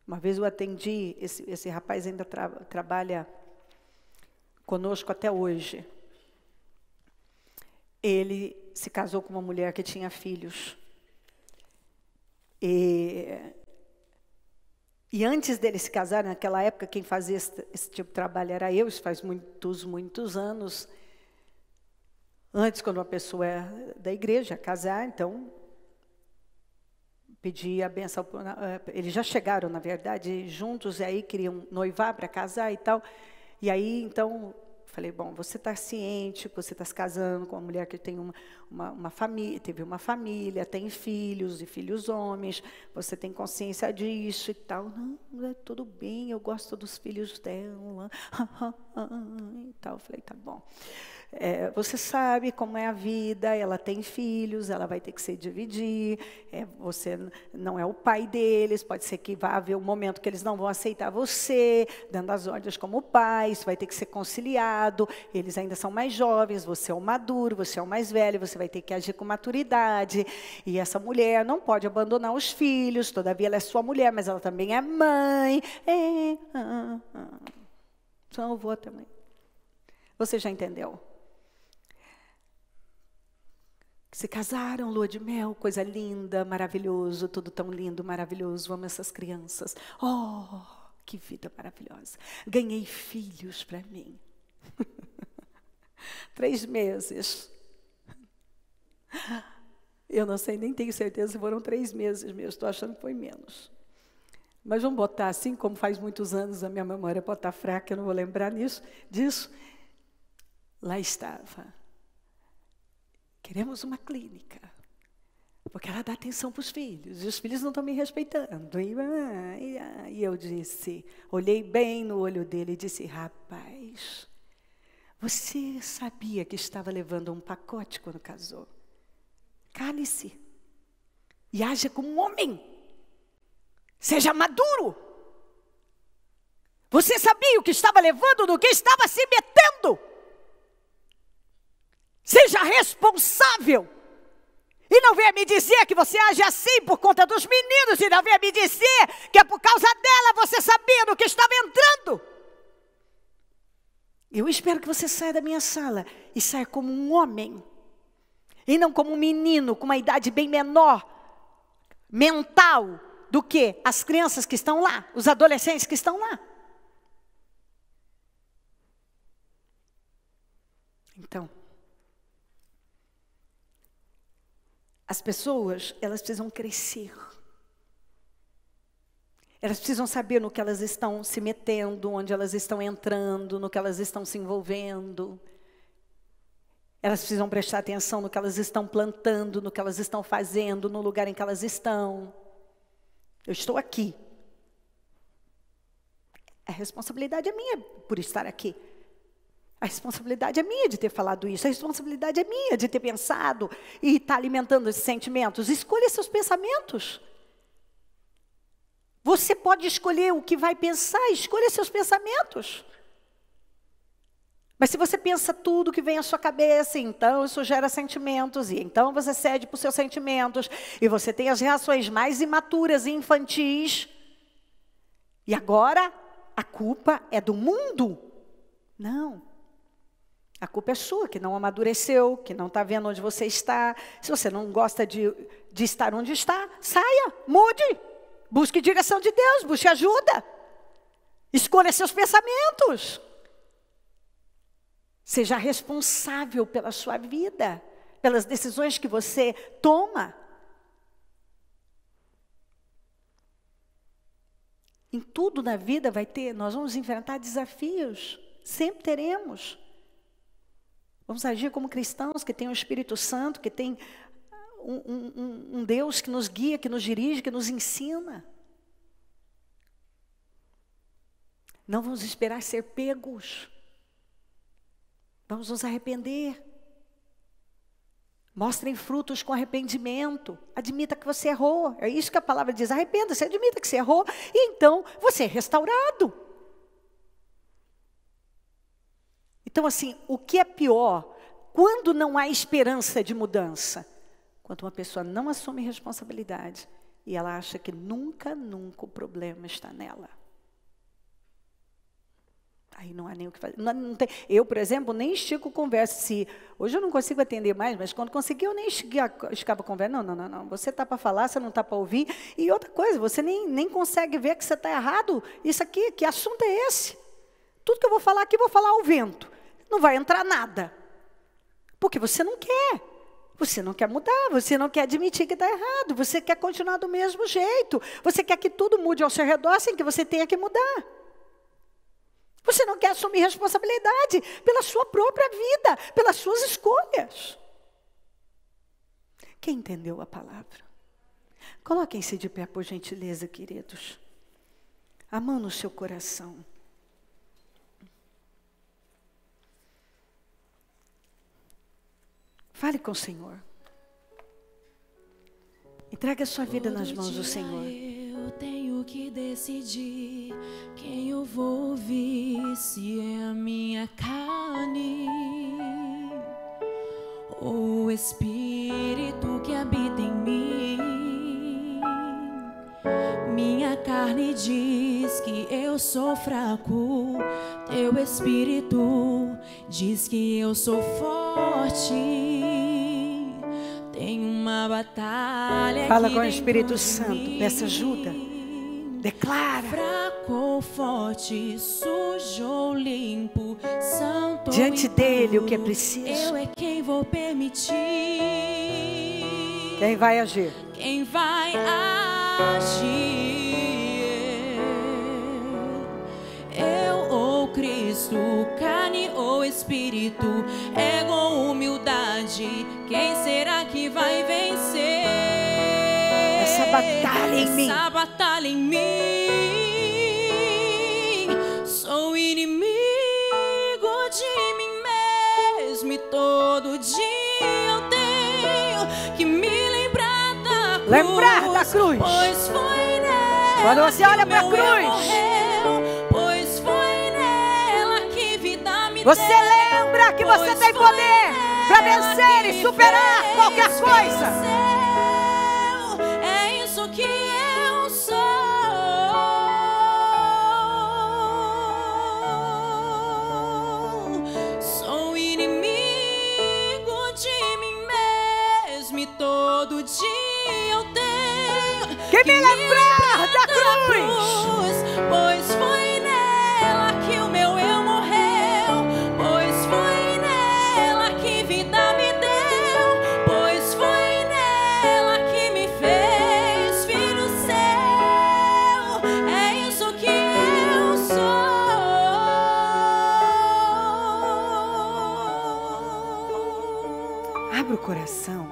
Uma vez eu atendi, esse rapaz ainda trabalha conosco até hoje. Ele se casou com uma mulher que tinha filhos. E antes dele se casar, naquela época, quem fazia esse tipo de trabalho era eu, isso faz muitos anos. Antes, quando uma pessoa é da igreja casar, então, pedia a benção. Eles já chegaram, na verdade, juntos, e aí queriam noivar para casar e tal. E aí, então, falei, bom, você está ciente que você está se casando com uma mulher que tem uma família, teve uma família, tem filhos e filhos homens, você tem consciência disso e tal. Não, é tudo bem, eu gosto dos filhos dela. E tal. Falei, tá bom. Você sabe como é a vida, ela tem filhos, ela vai ter que se dividir, você não é o pai deles, pode ser que vá haver um momento que eles não vão aceitar você, dando as ordens como pai, isso vai ter que ser conciliado, eles ainda são mais jovens, você é o maduro, você é o mais velho, você vai ter que agir com maturidade, e essa mulher não pode abandonar os filhos, todavia ela é sua mulher, mas ela também é mãe, Só eu vou também. Você já entendeu? Se casaram, lua de mel, coisa linda, maravilhoso, tudo tão lindo, maravilhoso, amo essas crianças. Oh, que vida maravilhosa. Ganhei filhos para mim. 3 meses. Eu não sei, nem tenho certeza se foram 3 meses mesmo, estou achando que foi menos. Mas vamos botar assim, como faz muitos anos, a minha memória pode estar fraca, eu não vou lembrar disso. Lá estava. Queremos uma clínica, porque ela dá atenção para os filhos, e os filhos não estão me respeitando. E eu disse, olhei bem no olho dele e disse, rapaz, você sabia que estava levando um pacote quando casou? Cale-se e haja como um homem, seja maduro. Você sabia o que estava levando, no que estava se metendo? Seja responsável. E não venha me dizer que você age assim por conta dos meninos. E não venha me dizer que é por causa dela você sabia no que estava entrando. Eu espero que você saia da minha sala e saia como um homem. E não como um menino com uma idade bem menor, mental, do que as crianças que estão lá, os adolescentes que estão lá. Então, as pessoas, elas precisam crescer. Elas precisam saber no que elas estão se metendo, onde elas estão entrando, no que elas estão se envolvendo. Elas precisam prestar atenção no que elas estão plantando, no que elas estão fazendo, no lugar em que elas estão. Eu estou aqui. É responsabilidade é minha por estar aqui. A responsabilidade é minha de ter falado isso. A responsabilidade é minha de ter pensado e estar alimentando esses sentimentos. Escolha seus pensamentos. Você pode escolher o que vai pensar, escolha seus pensamentos. Mas se você pensa tudo que vem à sua cabeça, então isso gera sentimentos, e então você cede para os seus sentimentos, e você tem as reações mais imaturas e infantis. E agora, a culpa é do mundo? Não. A culpa é sua, que não amadureceu, que não está vendo onde você está. Se você não gosta de estar onde está, saia, mude. Busque direção de Deus, busque ajuda. Escolha seus pensamentos. Seja responsável pela sua vida, pelas decisões que você toma. Em tudo na vida nós vamos enfrentar desafios, sempre teremos. Vamos agir como cristãos que tem o Espírito Santo, que tem um Deus que nos guia, que nos dirige, que nos ensina. Não vamos esperar ser pegos. Vamos nos arrepender. Mostrem frutos com arrependimento. Admita que você errou. É isso que a palavra diz. Arrependa-se, admita que você errou. E então você é restaurado. Então assim, o que é pior? Quando não há esperança de mudança? Quando uma pessoa não assume responsabilidade. E ela acha que nunca o problema está nela. Aí não há nem o que fazer. Não tem. Eu, por exemplo, nem estico conversa. Hoje eu não consigo atender mais, mas quando consegui, eu nem esticava conversa. Não. Você está para falar, você não está para ouvir. E outra coisa, você nem consegue ver que você está errado. Isso aqui, que assunto é esse? Tudo que eu vou falar aqui, vou falar ao vento. Não vai entrar nada. Porque você não quer. Você não quer mudar, você não quer admitir que está errado. Você quer continuar do mesmo jeito. Você quer que tudo mude ao seu redor sem que você tenha que mudar. Você não quer assumir responsabilidade pela sua própria vida, pelas suas escolhas. Quem entendeu a palavra? Coloquem-se de pé, por gentileza, queridos. A mão no seu coração. Fale com o Senhor. Entregue a sua vida nas mãos do Senhor. Eu tenho que decidir quem eu vou ouvir, se é a minha carne ou o Espírito que habita em mim. Minha carne diz que eu sou fraco, teu Espírito diz que eu sou forte. Tem uma batalha. Fala com o Espírito Santo, peça ajuda. Declara. Fraco ou forte, sujo ou limpo, santo diante ou dele impuro, o que é preciso. eu é quem vou permitir. Quem vai agir? Quem vai agir? Eu ou Cristo, carne ou Espírito, ego ou humildade, quem será que vai vencer? Essa batalha em mim. Essa batalha em mim. Sou inimigo de mim mesmo e todo dia eu tenho que me lembrar da cruz. Lembrar da cruz. Pois foi nela. Quando você olha para a cruz, morreu, pois foi nela que vida me você deu. lembra que você tem poder para vencer e superar qualquer coisa. É isso que eu sou. Sou inimigo de mim mesmo e todo dia eu tenho que me lembrar da cruz. Pois foi nela que o meu eu morreu. Pois foi nela que vida me deu. Pois foi nela que me fez filho seu. É isso que eu sou. Abra o coração,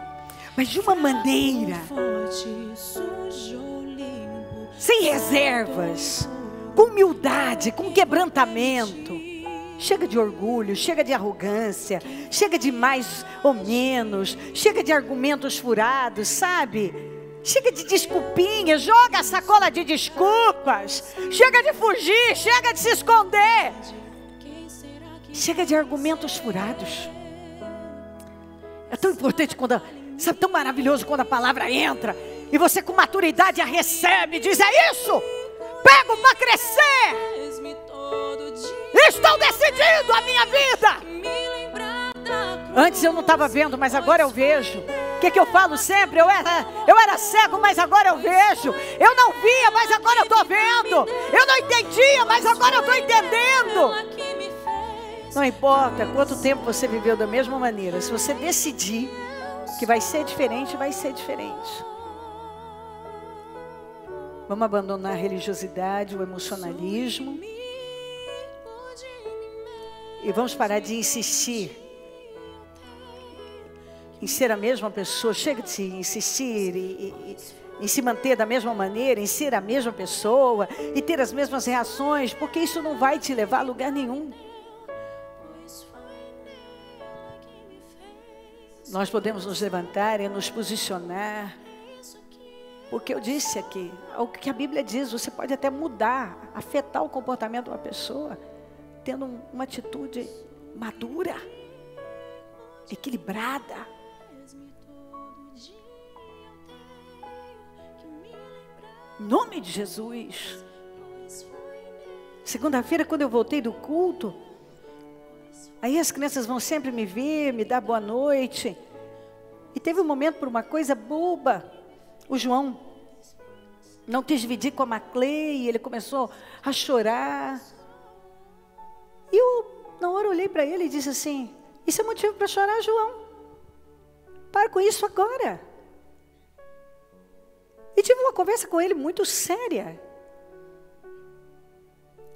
mas de uma maneira Forte, sujo, limpo, sem reservas. com humildade, com quebrantamento. Chega de orgulho, chega de arrogância, chega de mais ou menos, chega de argumentos furados, sabe? Chega de desculpinha, joga a sacola de desculpas, chega de fugir, chega de se esconder. Chega de argumentos furados. É tão importante quando, sabe, tão maravilhoso quando a palavra entra e você com maturidade a recebe, diz: é isso, pego para crescer. Estou decidindo a minha vida. Antes eu não estava vendo, mas agora eu vejo. O que eu falo sempre? Eu era cego, mas agora eu vejo. Eu não via, mas agora eu estou vendo. Eu não entendia, mas agora eu estou entendendo. Não importa quanto tempo você viveu da mesma maneira. Se você decidir que vai ser diferente, vai ser diferente. Vamos abandonar a religiosidade, o emocionalismo. E vamos parar de insistir em ser a mesma pessoa. Chega de insistir em se manter da mesma maneira, em ser a mesma pessoa e ter as mesmas reações, porque isso não vai te levar a lugar nenhum. Nós podemos nos levantar e nos posicionar, porque eu disse aqui, o que a Bíblia diz, você pode até mudar, afetar o comportamento de uma pessoa, tendo uma atitude madura, equilibrada. Em nome de Jesus. Segunda-feira, quando eu voltei do culto, aí as crianças vão sempre me ver, me dar boa noite. E teve um momento por uma coisa boba. O João não quis dividir com a Maclay, ele começou a chorar. E eu, na hora, olhei para ele e disse assim: isso é motivo para chorar, João. Para com isso agora. E tive uma conversa com ele muito séria.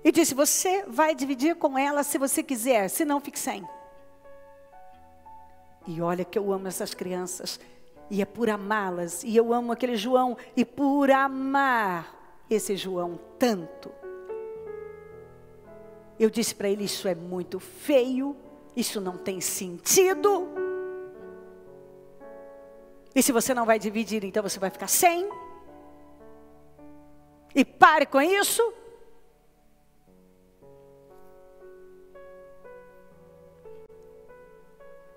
E disse: você vai dividir com ela se você quiser, se não, fique sem. E olha que eu amo essas crianças. E é por amá-las. E eu amo aquele João. E por amar esse João tanto, eu disse para ele: isso é muito feio, isso não tem sentido. E se você não vai dividir, então você vai ficar sem. E pare com isso.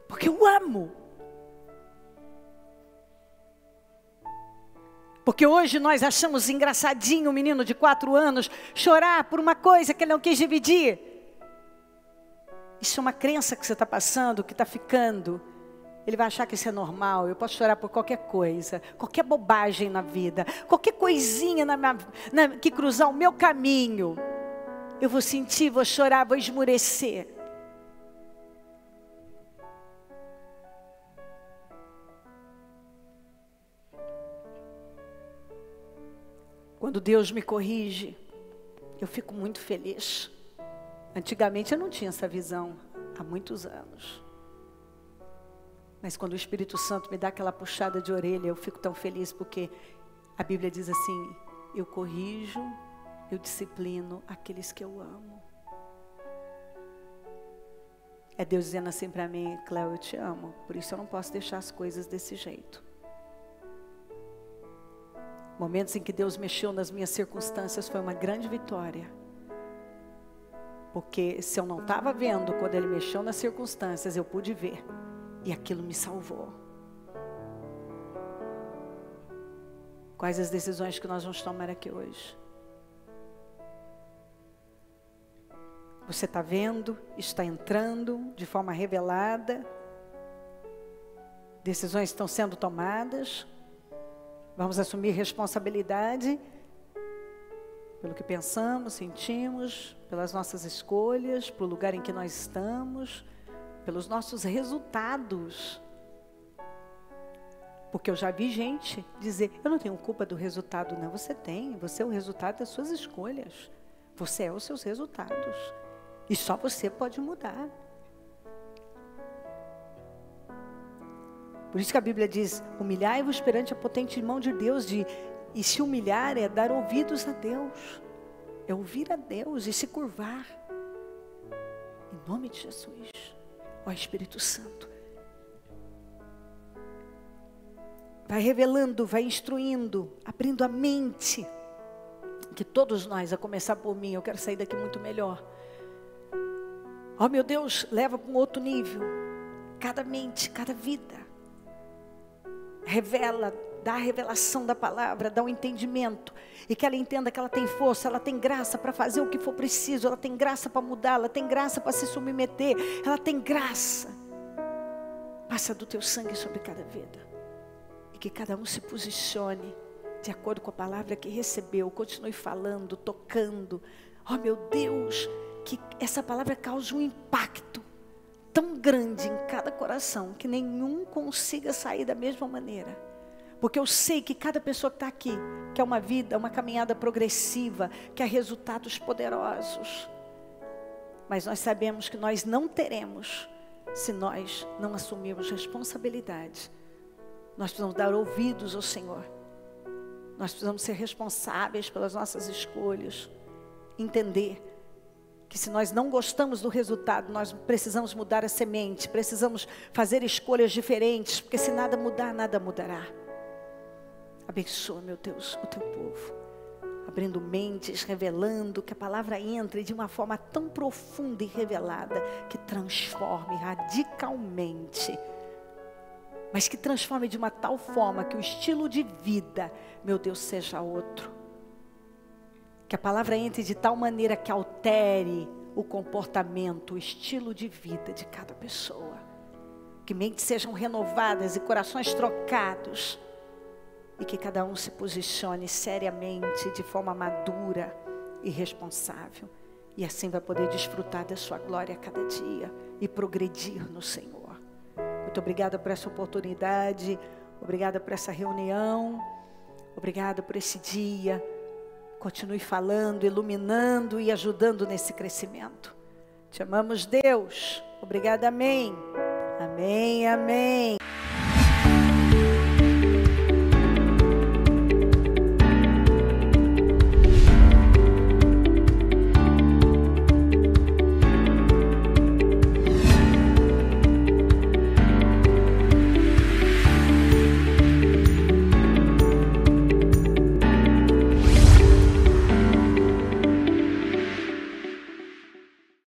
Porque eu amo. Porque hoje nós achamos engraçadinho um menino de 4 anos chorar por uma coisa que ele não quis dividir. Isso é uma crença que você está passando, que está ficando. Ele vai achar que isso é normal. Eu posso chorar por qualquer coisa, qualquer bobagem na vida, qualquer coisinha que cruzar o meu caminho. Eu vou sentir, vou chorar, vou esmurecer. Quando Deus me corrige, eu fico muito feliz. Antigamente eu não tinha essa visão, há muitos anos. Mas quando o Espírito Santo me dá aquela puxada de orelha, eu fico tão feliz, porque a Bíblia diz assim: eu corrijo, eu disciplino aqueles que eu amo. É Deus dizendo assim para mim: Cléo, eu te amo, por isso eu não posso deixar as coisas desse jeito. Momentos em que Deus mexeu nas minhas circunstâncias foi uma grande vitória. Porque se eu não estava vendo quando Ele mexeu nas circunstâncias, eu pude ver. E aquilo me salvou. Quais as decisões que nós vamos tomar aqui hoje? Você está vendo, está entrando de forma revelada. Decisões estão sendo tomadas. Vamos assumir responsabilidade pelo que pensamos, sentimos, pelas nossas escolhas, pelo lugar em que nós estamos, pelos nossos resultados. Porque eu já vi gente dizer: eu não tenho culpa do resultado. Não, você tem. Você é o resultado das suas escolhas. Você é os seus resultados. E só você pode mudar. Por isso que a Bíblia diz: humilhai-vos perante a potente mão de Deus. E se humilhar é dar ouvidos a Deus. é ouvir a Deus e se curvar. Em nome de Jesus. Ó Espírito Santo. Vai revelando, vai instruindo, abrindo a mente. Que todos nós, a começar por mim, eu quero sair daqui muito melhor. Ó meu Deus, leva para um outro nível. Cada mente, cada vida. Revela, dá a revelação da palavra, dá o entendimento. E que ela entenda que ela tem força, ela tem graça para fazer o que for preciso. Ela tem graça para mudar, ela tem graça para se submeter. Ela tem graça. Passa do teu sangue sobre cada vida. E que cada um se posicione de acordo com a palavra que recebeu. Continue falando, tocando. Oh meu Deus, que essa palavra cause um impacto tão grande em cada coração, que nenhum consiga sair da mesma maneira. Porque eu sei que cada pessoa que está aqui quer uma vida, uma caminhada progressiva, quer resultados poderosos. Mas nós sabemos que nós não teremos se nós não assumirmos responsabilidade. Nós precisamos dar ouvidos ao Senhor. Nós precisamos ser responsáveis pelas nossas escolhas. Entender que se nós não gostamos do resultado, nós precisamos mudar a semente. Precisamos fazer escolhas diferentes. Porque se nada mudar, nada mudará. Abençoa, meu Deus, o teu povo. Abrindo mentes, revelando, que a palavra entre de uma forma tão profunda e revelada, que transforme radicalmente. Mas que transforme de uma tal forma que o estilo de vida, meu Deus, seja outro. Que a palavra entre de tal maneira que altere o comportamento, o estilo de vida de cada pessoa. Que mentes sejam renovadas e corações trocados. E que cada um se posicione seriamente, de forma madura e responsável. E assim vai poder desfrutar da sua glória a cada dia e progredir no Senhor. Muito obrigada por essa oportunidade, obrigada por essa reunião, obrigada por esse dia. Continue falando, iluminando e ajudando nesse crescimento. Te amamos, Deus. Obrigada, amém. Amém, amém.